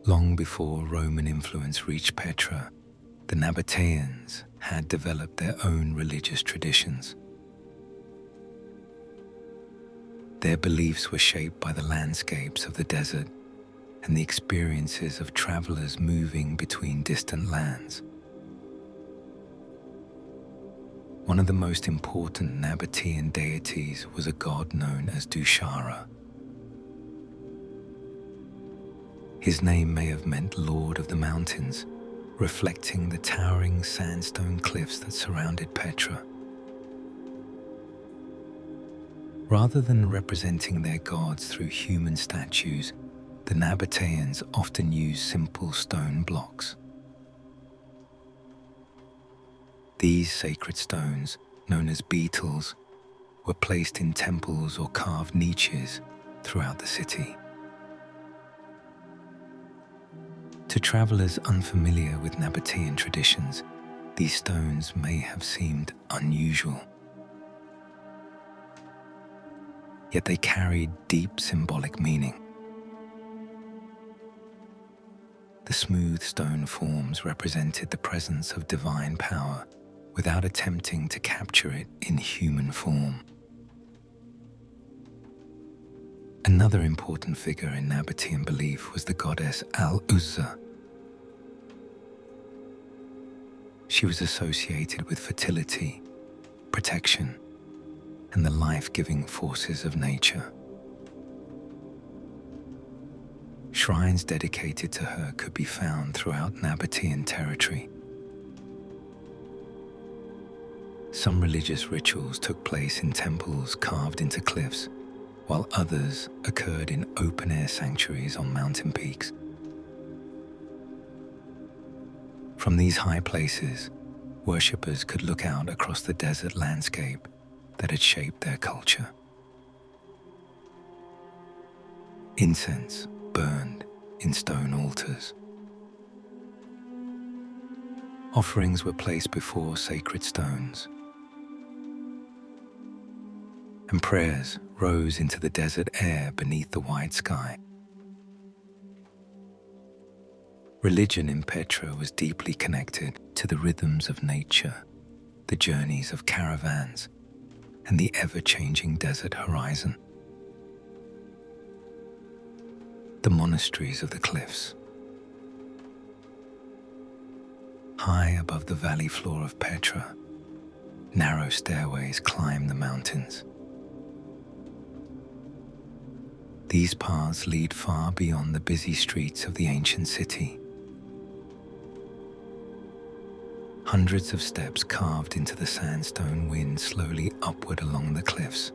Long before Roman influence reached Petra, the Nabataeans had developed their own religious traditions. Their beliefs were shaped by the landscapes of the desert and the experiences of travelers moving between distant lands. One of the most important Nabataean deities was a god known as Dushara. His name may have meant Lord of the Mountains, reflecting the towering sandstone cliffs that surrounded Petra. Rather than representing their gods through human statues, the Nabataeans often used simple stone blocks. These sacred stones, known as beetles, were placed in temples or carved niches throughout the city. To travelers unfamiliar with Nabataean traditions, these stones may have seemed unusual. Yet they carried deep symbolic meaning. The smooth stone forms represented the presence of divine power without attempting to capture it in human form. Another important figure in Nabataean belief was the goddess Al-Uzza. She was associated with fertility, protection, and the life-giving forces of nature. Shrines dedicated to her could be found throughout Nabataean territory. Some religious rituals took place in temples carved into cliffs, while others occurred in open-air sanctuaries on mountain peaks. From these high places, worshippers could look out across the desert landscape that had shaped their culture. Incense burned in stone altars. Offerings were placed before sacred stones, and prayers rose into the desert air beneath the wide sky. Religion in Petra was deeply connected to the rhythms of nature, the journeys of caravans, and the ever-changing desert horizon. The monasteries of the cliffs. High above the valley floor of Petra, narrow stairways climb the mountains. These paths lead far beyond the busy streets of the ancient city. Hundreds of steps carved into the sandstone wind slowly upward along the cliffs.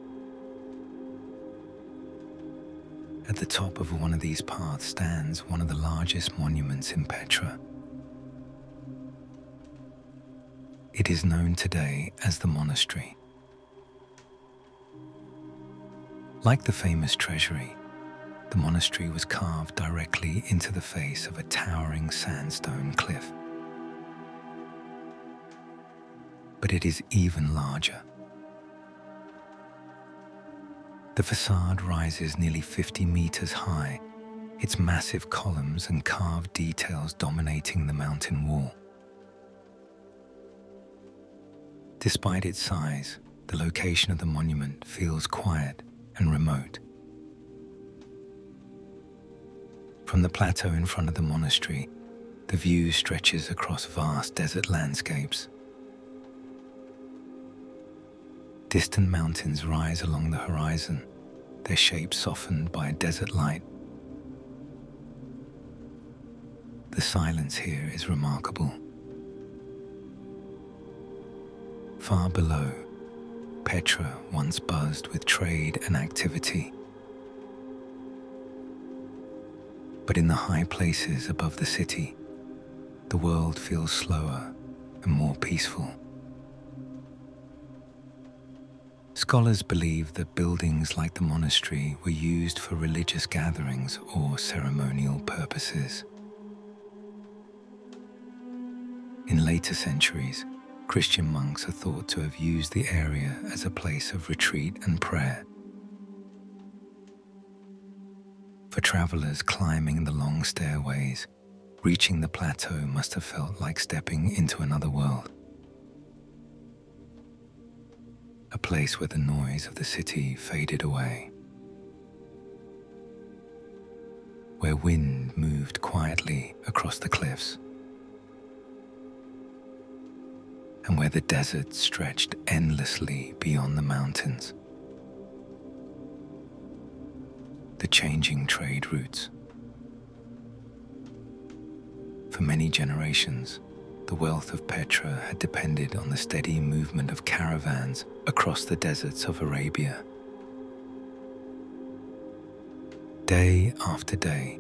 At the top of one of these paths stands one of the largest monuments in Petra. It is known today as the monastery. Like the famous Treasury, the monastery was carved directly into the face of a towering sandstone cliff. But it is even larger. The facade rises nearly 50 meters high, its massive columns and carved details dominating the mountain wall. Despite its size, the location of the monument feels quiet and remote. From the plateau in front of the monastery, the view stretches across vast desert landscapes. Distant mountains rise along the horizon, their shapes softened by desert light. The silence here is remarkable. Far below, Petra once buzzed with trade and activity. But in the high places above the city, the world feels slower and more peaceful. Scholars believe that buildings like the monastery were used for religious gatherings or ceremonial purposes. In later centuries, Christian monks are thought to have used the area as a place of retreat and prayer. For travelers climbing the long stairways, reaching the plateau must have felt like stepping into another world. A place where the noise of the city faded away, where wind moved quietly across the cliffs, and where the desert stretched endlessly beyond the mountains. The changing trade routes. For many generations, the wealth of Petra had depended on the steady movement of caravans across the deserts of Arabia. Day after day,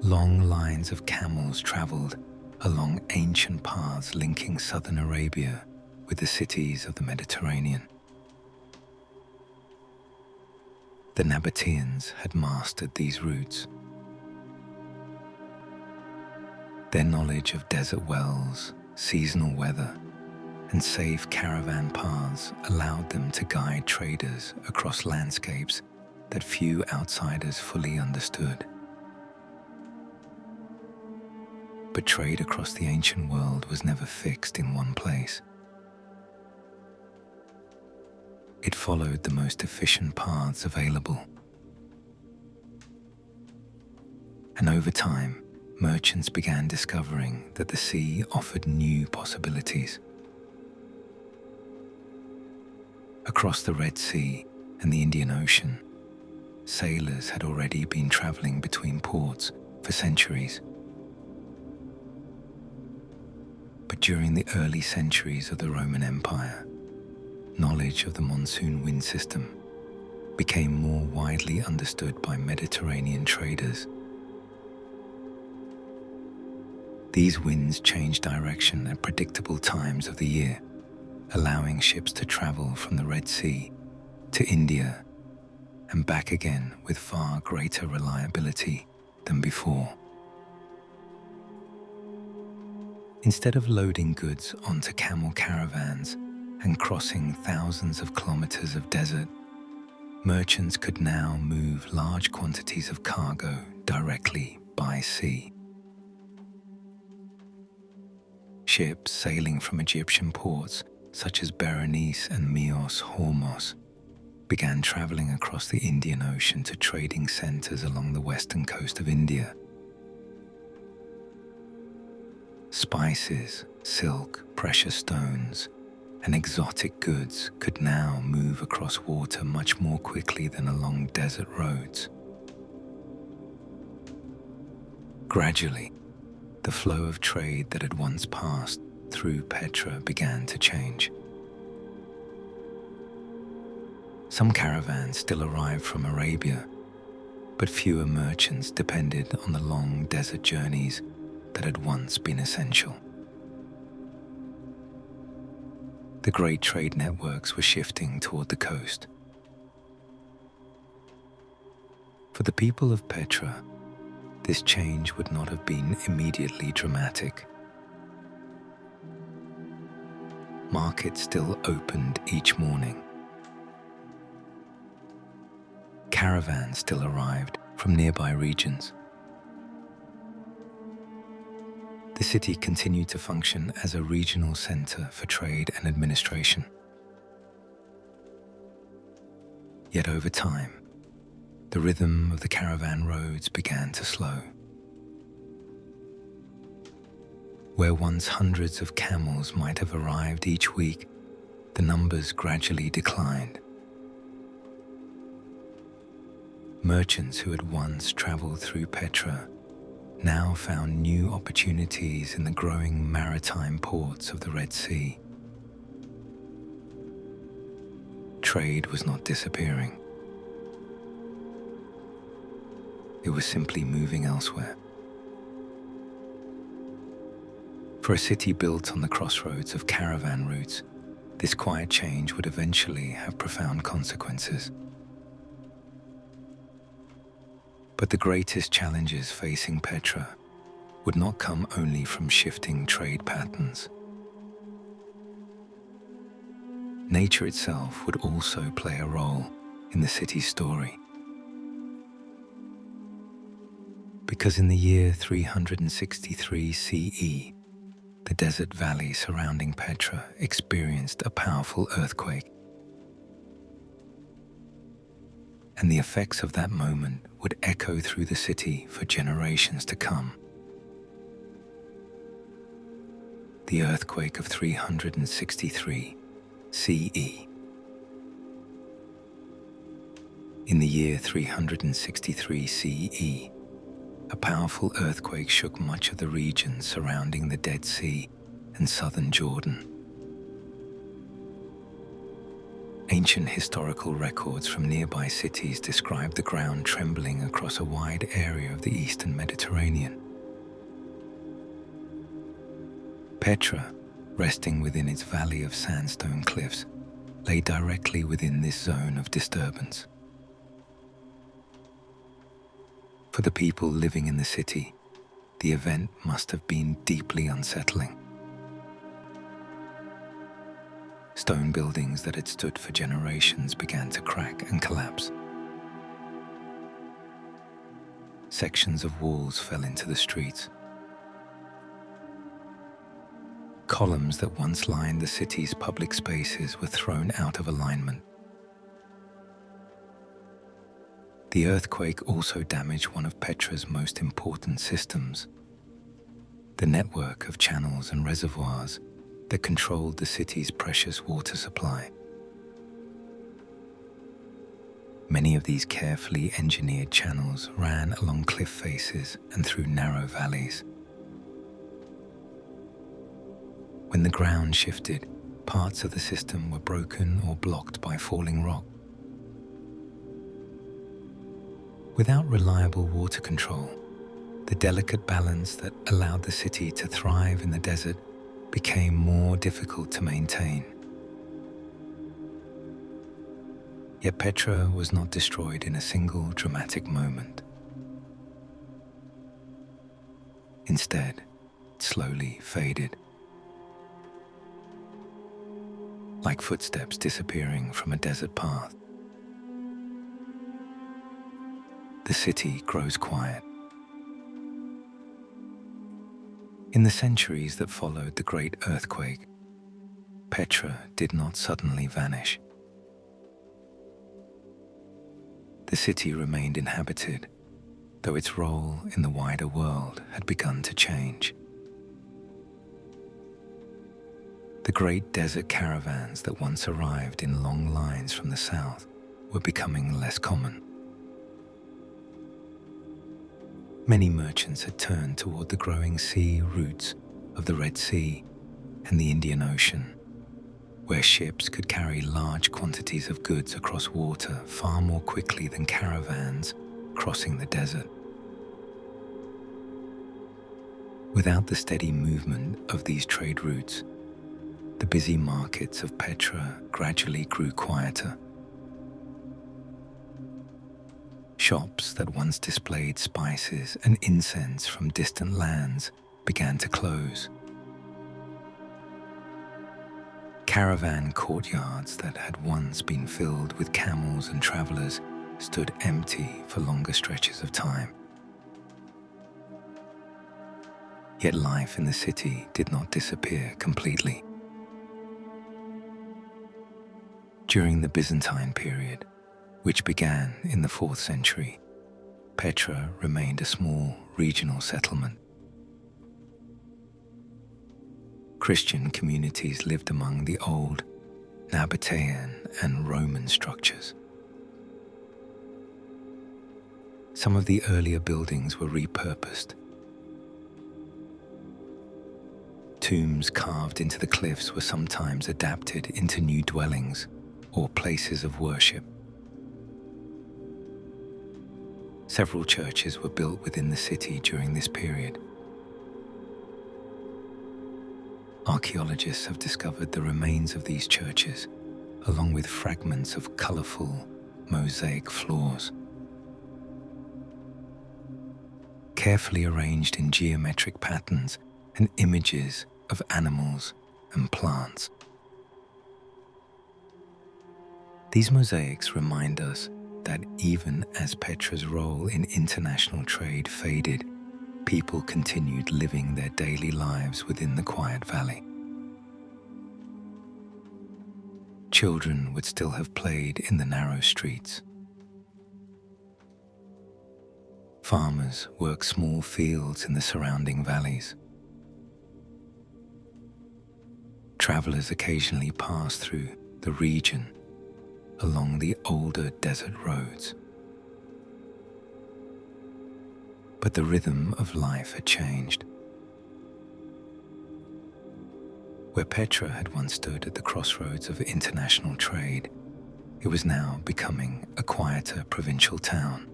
long lines of camels traveled along ancient paths linking southern Arabia with the cities of the Mediterranean. The Nabataeans had mastered these routes. Their knowledge of desert wells, seasonal weather, and safe caravan paths allowed them to guide traders across landscapes that few outsiders fully understood. But trade across the ancient world was never fixed in one place. It followed the most efficient paths available. And over time, merchants began discovering that the sea offered new possibilities. Across the Red Sea and the Indian Ocean, sailors had already been traveling between ports for centuries. But during the early centuries of the Roman Empire, knowledge of the monsoon wind system became more widely understood by Mediterranean traders. These winds changed direction at predictable times of the year, allowing ships to travel from the Red Sea to India and back again with far greater reliability than before. Instead of loading goods onto camel caravans and crossing thousands of kilometers of desert, merchants could now move large quantities of cargo directly by sea. Ships sailing from Egyptian ports such as Berenice and Myos Hormos began traveling across the Indian Ocean to trading centers along the western coast of India. Spices, silk, precious stones, and exotic goods could now move across water much more quickly than along desert roads. Gradually, the flow of trade that had once passed through Petra began to change. Some caravans still arrived from Arabia, but fewer merchants depended on the long desert journeys that had once been essential. The great trade networks were shifting toward the coast. For the people of Petra, this change would not have been immediately dramatic. Markets still opened each morning. Caravans still arrived from nearby regions. The city continued to function as a regional center for trade and administration. Yet over time, the rhythm of the caravan roads began to slow. Where once hundreds of camels might have arrived each week, the numbers gradually declined. Merchants who had once traveled through Petra now found new opportunities in the growing maritime ports of the Red Sea. Trade was not disappearing. It was simply moving elsewhere. For a city built on the crossroads of caravan routes, this quiet change would eventually have profound consequences. But the greatest challenges facing Petra would not come only from shifting trade patterns. Nature itself would also play a role in the city's story. Because in the year 363 CE, the desert valley surrounding Petra experienced a powerful earthquake. And the effects of that moment would echo through the city for generations to come. The earthquake of 363 CE. In the year 363 CE, a powerful earthquake shook much of the region surrounding the Dead Sea and southern Jordan. Ancient historical records from nearby cities describe the ground trembling across a wide area of the eastern Mediterranean. Petra, resting within its valley of sandstone cliffs, lay directly within this zone of disturbance. For the people living in the city, the event must have been deeply unsettling. Stone buildings that had stood for generations began to crack and collapse. Sections of walls fell into the streets. Columns that once lined the city's public spaces were thrown out of alignment. The earthquake also damaged one of Petra's most important systems, the network of channels and reservoirs that controlled the city's precious water supply. Many of these carefully engineered channels ran along cliff faces and through narrow valleys. When the ground shifted, parts of the system were broken or blocked by falling rock. Without reliable water control, the delicate balance that allowed the city to thrive in the desert became more difficult to maintain. Yet Petra was not destroyed in a single dramatic moment. Instead, it slowly faded, like footsteps disappearing from a desert path. The city grows quiet. In the centuries that followed the great earthquake, Petra did not suddenly vanish. The city remained inhabited, though its role in the wider world had begun to change. The great desert caravans that once arrived in long lines from the south were becoming less common. Many merchants had turned toward the growing sea routes of the Red Sea and the Indian Ocean, where ships could carry large quantities of goods across water far more quickly than caravans crossing the desert. Without the steady movement of these trade routes, the busy markets of Petra gradually grew quieter. Shops that once displayed spices and incense from distant lands began to close. Caravan courtyards that had once been filled with camels and travelers stood empty for longer stretches of time. Yet life in the city did not disappear completely. During the Byzantine period, which began in the 4th century, Petra remained a small regional settlement. Christian communities lived among the old Nabataean and Roman structures. Some of the earlier buildings were repurposed. Tombs carved into the cliffs were sometimes adapted into new dwellings or places of worship. Several churches were built within the city during this period. Archaeologists have discovered the remains of these churches, along with fragments of colorful mosaic floors. Carefully arranged in geometric patterns and images of animals and plants. These mosaics remind us that even as Petra's role in international trade faded, people continued living their daily lives within the quiet valley. Children would still have played in the narrow streets. Farmers worked small fields in the surrounding valleys. Travelers occasionally passed through the region along the older desert roads. But the rhythm of life had changed. Where Petra had once stood at the crossroads of international trade, it was now becoming a quieter provincial town.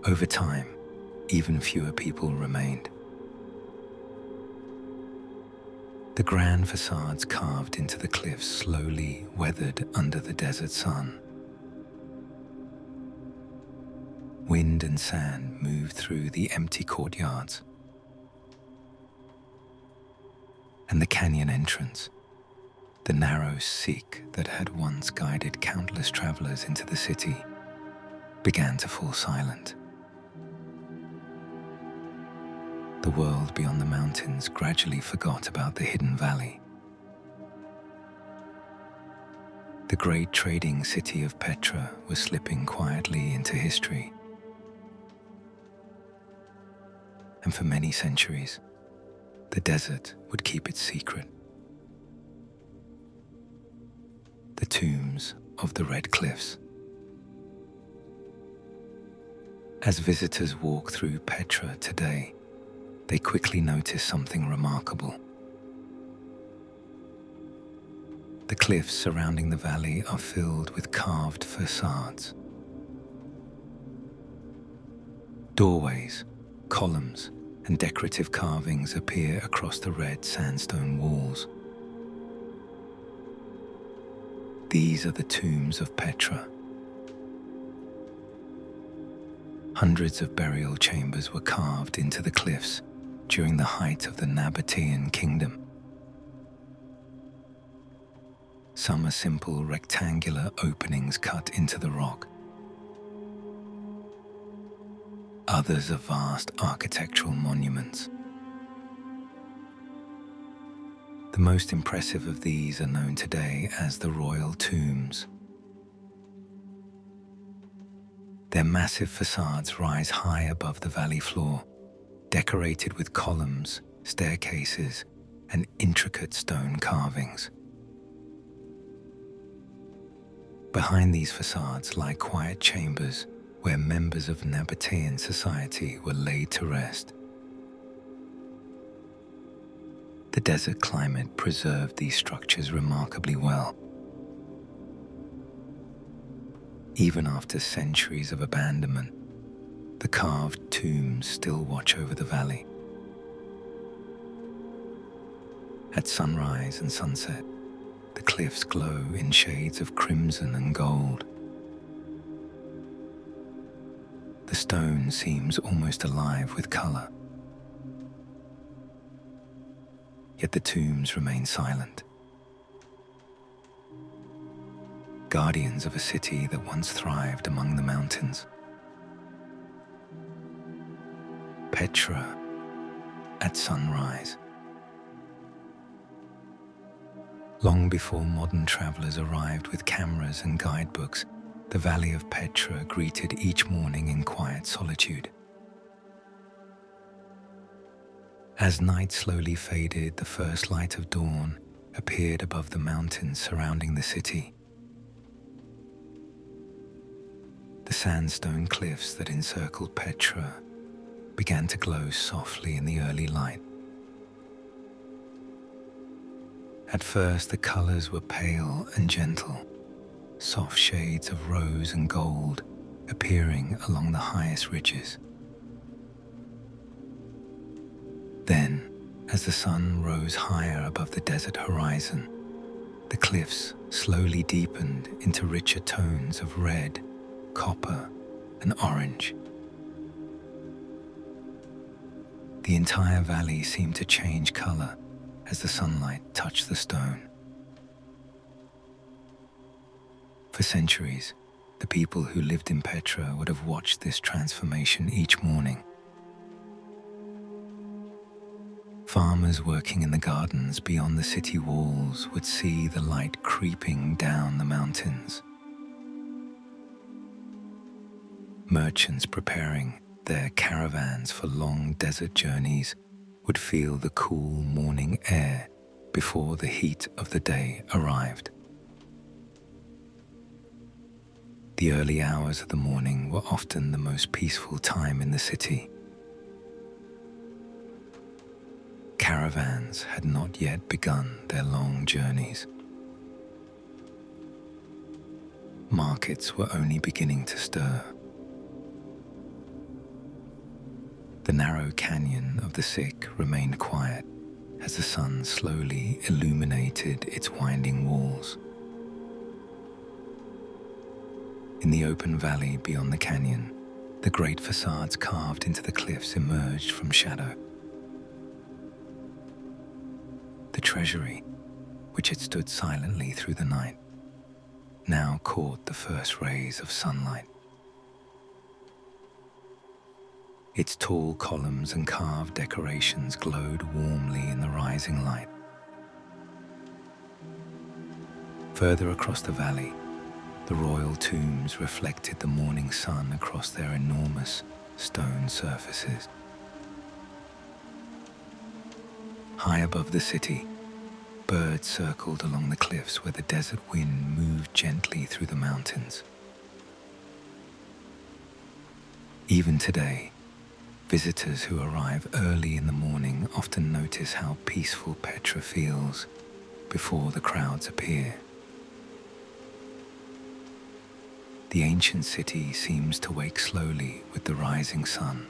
Over time, even fewer people remained. The grand facades carved into the cliffs slowly weathered under the desert sun. Wind and sand moved through the empty courtyards. And the canyon entrance, the narrow seek that had once guided countless travelers into the city, began to fall silent. The world beyond the mountains gradually forgot about the hidden valley. The great trading city of Petra was slipping quietly into history. And for many centuries, the desert would keep its secret. The tombs of the Red Cliffs. As visitors walk through Petra today, they quickly notice something remarkable. The cliffs surrounding the valley are filled with carved facades. Doorways, columns, and decorative carvings appear across the red sandstone walls. These are the tombs of Petra. Hundreds of burial chambers were carved into the cliffs during the height of the Nabataean kingdom. Some are simple rectangular openings cut into the rock. Others are vast architectural monuments. The most impressive of these are known today as the royal tombs. Their massive facades rise high above the valley floor, decorated with columns, staircases, and intricate stone carvings. Behind these facades lie quiet chambers where members of Nabataean society were laid to rest. The desert climate preserved these structures remarkably well. Even after centuries of abandonment, the carved tombs still watch over the valley. At sunrise and sunset, the cliffs glow in shades of crimson and gold. The stone seems almost alive with color. Yet the tombs remain silent. Guardians of a city that once thrived among the mountains. Petra at sunrise. Long before modern travelers arrived with cameras and guidebooks, the valley of Petra greeted each morning in quiet solitude. As night slowly faded, the first light of dawn appeared above the mountains surrounding the city. The sandstone cliffs that encircled Petra began to glow softly in the early light. At first, the colors were pale and gentle, soft shades of rose and gold appearing along the highest ridges. Then, as the sun rose higher above the desert horizon, the cliffs slowly deepened into richer tones of red, copper, and orange. The entire valley seemed to change color as the sunlight touched the stone. For centuries, the people who lived in Petra would have watched this transformation each morning. Farmers working in the gardens beyond the city walls would see the light creeping down the mountains. Merchants preparing their caravans for long desert journeys would feel the cool morning air before the heat of the day arrived. The early hours of the morning were often the most peaceful time in the city. Caravans had not yet begun their long journeys. Markets were only beginning to stir. The narrow canyon of the Sikh remained quiet as the sun slowly illuminated its winding walls. In the open valley beyond the canyon, the great facades carved into the cliffs emerged from shadow. The Treasury, which had stood silently through the night, now caught the first rays of sunlight. Its tall columns and carved decorations glowed warmly in the rising light. Further across the valley, the royal tombs reflected the morning sun across their enormous stone surfaces. High above the city, birds circled along the cliffs where the desert wind moved gently through the mountains. Even today, visitors who arrive early in the morning often notice how peaceful Petra feels before the crowds appear. The ancient city seems to wake slowly with the rising sun.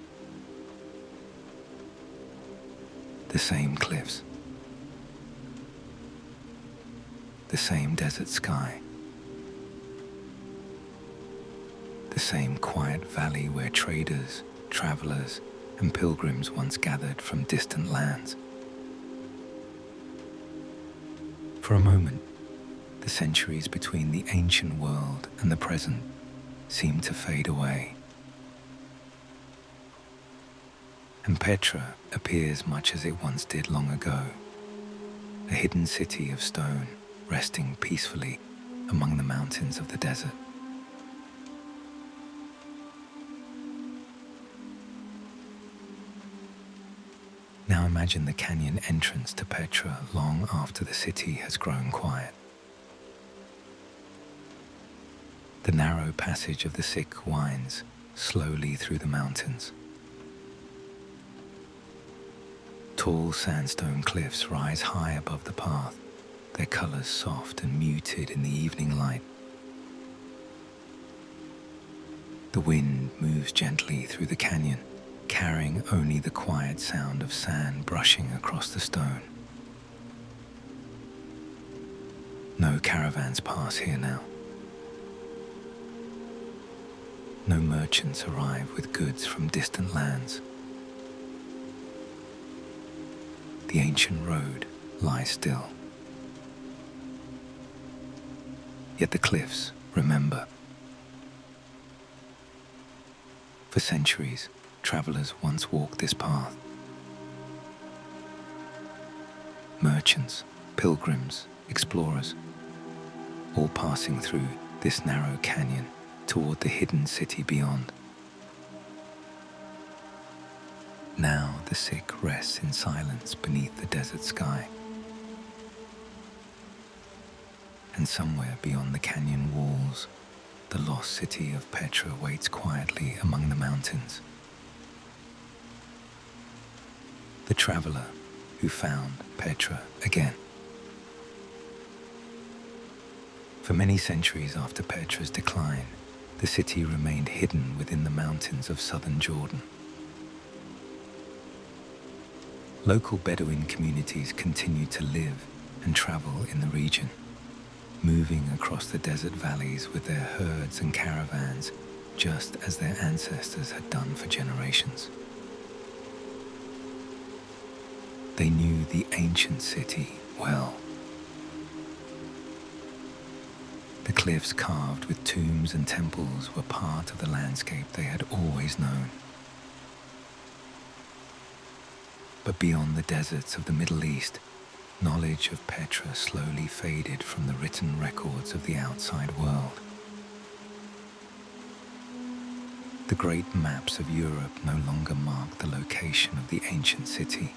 The same cliffs, the same desert sky, the same quiet valley where traders, travelers, and pilgrims once gathered from distant lands. For a moment, the centuries between the ancient world and the present seemed to fade away. And Petra appears much as it once did long ago, a hidden city of stone resting peacefully among the mountains of the desert. Now imagine the canyon entrance to Petra long after the city has grown quiet. The narrow passage of the Sikh winds slowly through the mountains. Tall sandstone cliffs rise high above the path, their colors soft and muted in the evening light. The wind moves gently through the canyon, carrying only the quiet sound of sand brushing across the stone. No caravans pass here now. No merchants arrive with goods from distant lands. The ancient road lies still. Yet the cliffs remember. For centuries, travelers once walked this path. Merchants, pilgrims, explorers, all passing through this narrow canyon toward the hidden city beyond. Now the sick rests in silence beneath the desert sky. And somewhere beyond the canyon walls, the lost city of Petra waits quietly among the mountains. The traveler who found Petra again. For many centuries after Petra's decline, the city remained hidden within the mountains of southern Jordan. Local Bedouin communities continued to live and travel in the region, moving across the desert valleys with their herds and caravans, just as their ancestors had done for generations. They knew the ancient city well. The cliffs carved with tombs and temples were part of the landscape they had always known. But beyond the deserts of the Middle East, knowledge of Petra slowly faded from the written records of the outside world. The great maps of Europe no longer marked the location of the ancient city.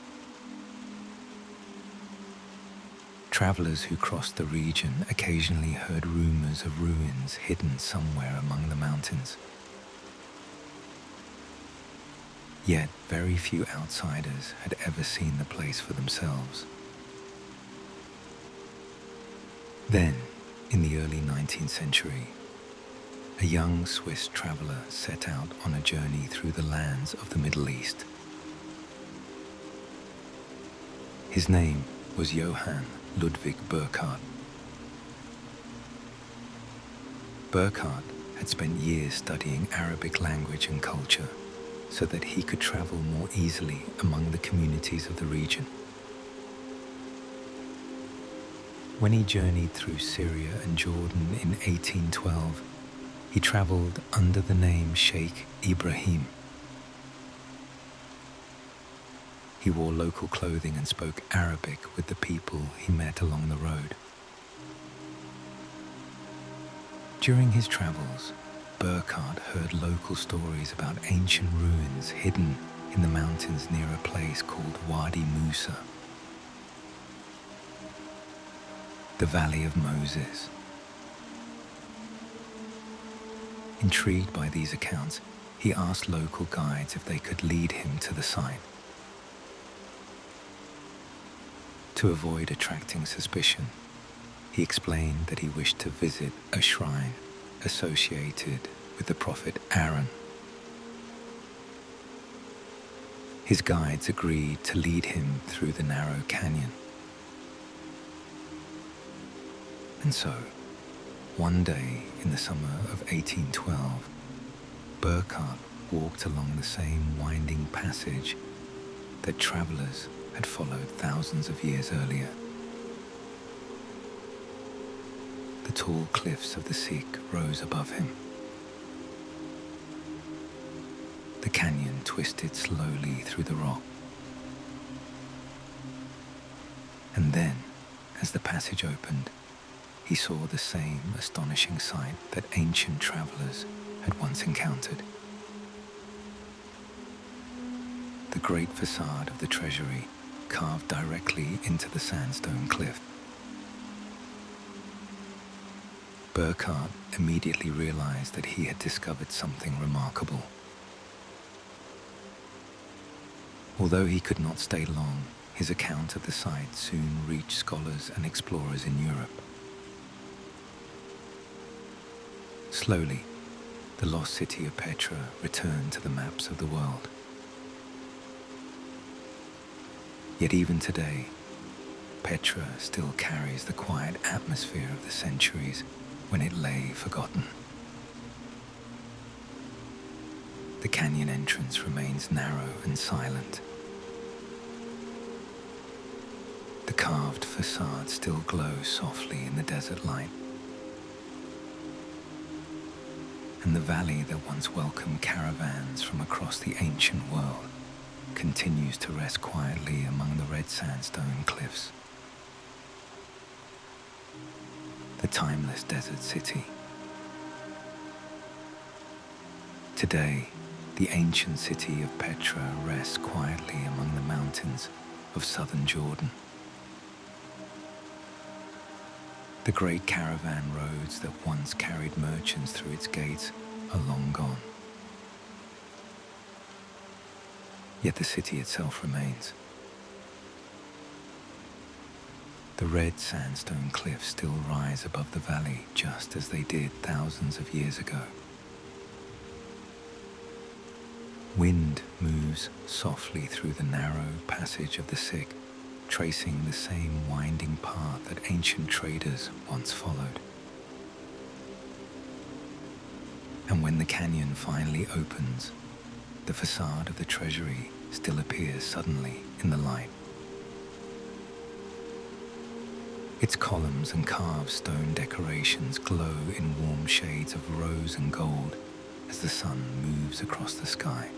Travelers who crossed the region occasionally heard rumors of ruins hidden somewhere among the mountains. Yet very few outsiders had ever seen the place for themselves. Then, in the early 19th century, a young Swiss traveler set out on a journey through the lands of the Middle East. His name was Johann Ludwig Burckhardt. Burckhardt had spent years studying Arabic language and culture so that he could travel more easily among the communities of the region. When he journeyed through Syria and Jordan in 1812, he traveled under the name Sheikh Ibrahim. He wore local clothing and spoke Arabic with the people he met along the road. During his travels, Burckhardt heard local stories about ancient ruins hidden in the mountains near a place called Wadi Musa, the Valley of Moses. Intrigued by these accounts, he asked local guides if they could lead him to the site. To avoid attracting suspicion, he explained that he wished to visit a shrine associated with the prophet Aaron. His guides agreed to lead him through the narrow canyon. And so, one day in the summer of 1812, Burckhardt walked along the same winding passage that travelers had followed thousands of years earlier. The tall cliffs of the Sikh rose above him. The canyon twisted slowly through the rock. And then, as the passage opened, he saw the same astonishing sight that ancient travelers had once encountered. The great facade of the Treasury carved directly into the sandstone cliff. Burckhardt immediately realized that he had discovered something remarkable. Although he could not stay long, his account of the site soon reached scholars and explorers in Europe. Slowly, the lost city of Petra returned to the maps of the world. Yet even today, Petra still carries the quiet atmosphere of the centuries when it lay forgotten. The canyon entrance remains narrow and silent. The carved facade still glows softly in the desert light. And the valley that once welcomed caravans from across the ancient world continues to rest quietly among the red sandstone cliffs. The timeless desert city. Today, the ancient city of Petra rests quietly among the mountains of southern Jordan. The great caravan roads that once carried merchants through its gates are long gone. Yet the city itself remains. The red sandstone cliffs still rise above the valley just as they did thousands of years ago. Wind moves softly through the narrow passage of the sick, tracing the same winding path that ancient traders once followed. And when the canyon finally opens, the facade of the Treasury still appears suddenly in the light. Its columns and carved stone decorations glow in warm shades of rose and gold as the sun moves across the sky.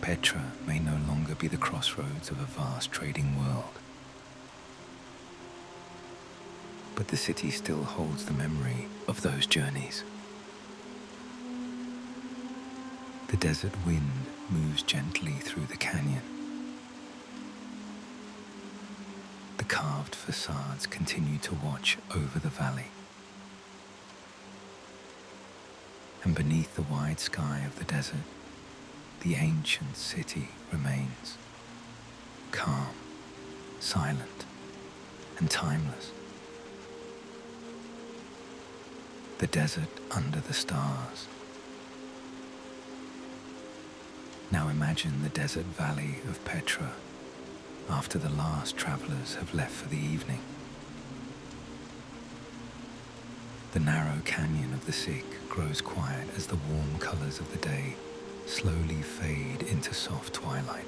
Petra may no longer be the crossroads of a vast trading world, but the city still holds the memory of those journeys. The desert wind moves gently through the canyon. The carved facades continue to watch over the valley. And beneath the wide sky of the desert, the ancient city remains, calm, silent, and timeless. The desert under the stars. Now imagine the desert valley of Petra after the last travelers have left for the evening. The narrow canyon of the Sikh grows quiet as the warm colors of the day slowly fade into soft twilight.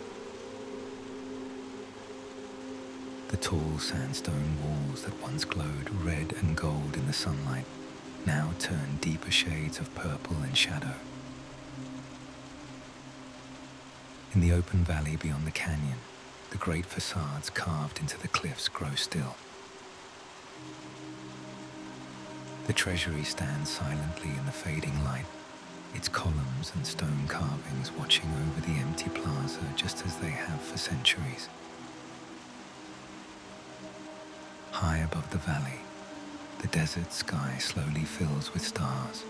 The tall sandstone walls that once glowed red and gold in the sunlight now turn deeper shades of purple and shadow. In the open valley beyond the canyon, the great facades carved into the cliffs grow still. The Treasury stands silently in the fading light, its columns and stone carvings watching over the empty plaza just as they have for centuries. High above the valley, the desert sky slowly fills with stars.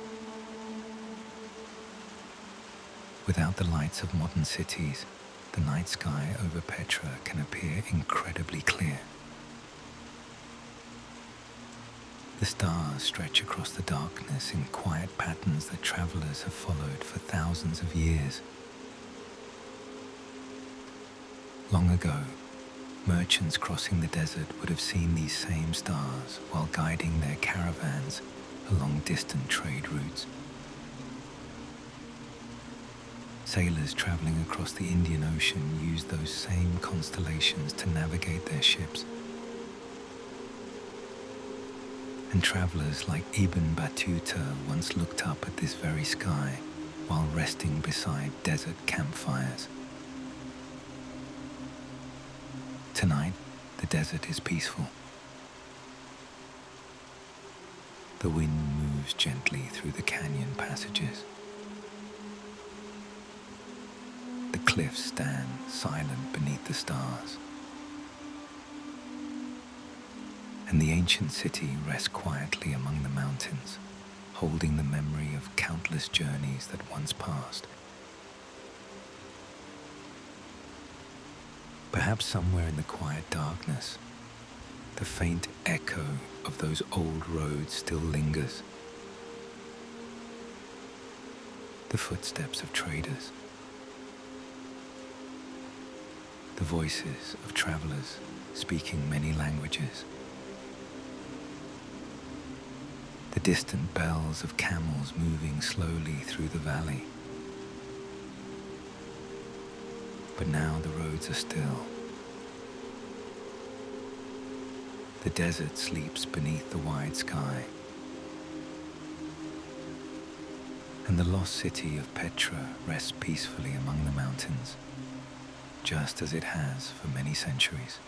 Without the lights of modern cities, the night sky over Petra can appear incredibly clear. The stars stretch across the darkness in quiet patterns that travelers have followed for thousands of years. Long ago, merchants crossing the desert would have seen these same stars while guiding their caravans along distant trade routes. Sailors traveling across the Indian Ocean used those same constellations to navigate their ships. And travelers like Ibn Battuta once looked up at this very sky while resting beside desert campfires. Tonight, the desert is peaceful. The wind moves gently through the canyon passages. The cliffs stand silent beneath the stars. And the ancient city rests quietly among the mountains, holding the memory of countless journeys that once passed. Perhaps somewhere in the quiet darkness, the faint echo of those old roads still lingers, the footsteps of traders, the voices of travelers speaking many languages, the distant bells of camels moving slowly through the valley. But now the roads are still. The desert sleeps beneath the wide sky, and the lost city of Petra rests peacefully among the mountains, just as it has for many centuries.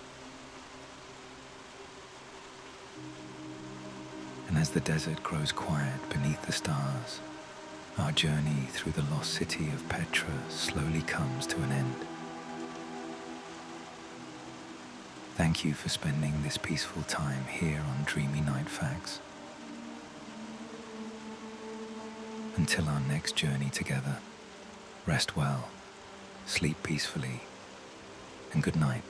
And as the desert grows quiet beneath the stars, our journey through the lost city of Petra slowly comes to an end. Thank you for spending this peaceful time here on Dreamy Night Facts. Until our next journey together, rest well, sleep peacefully, and good night.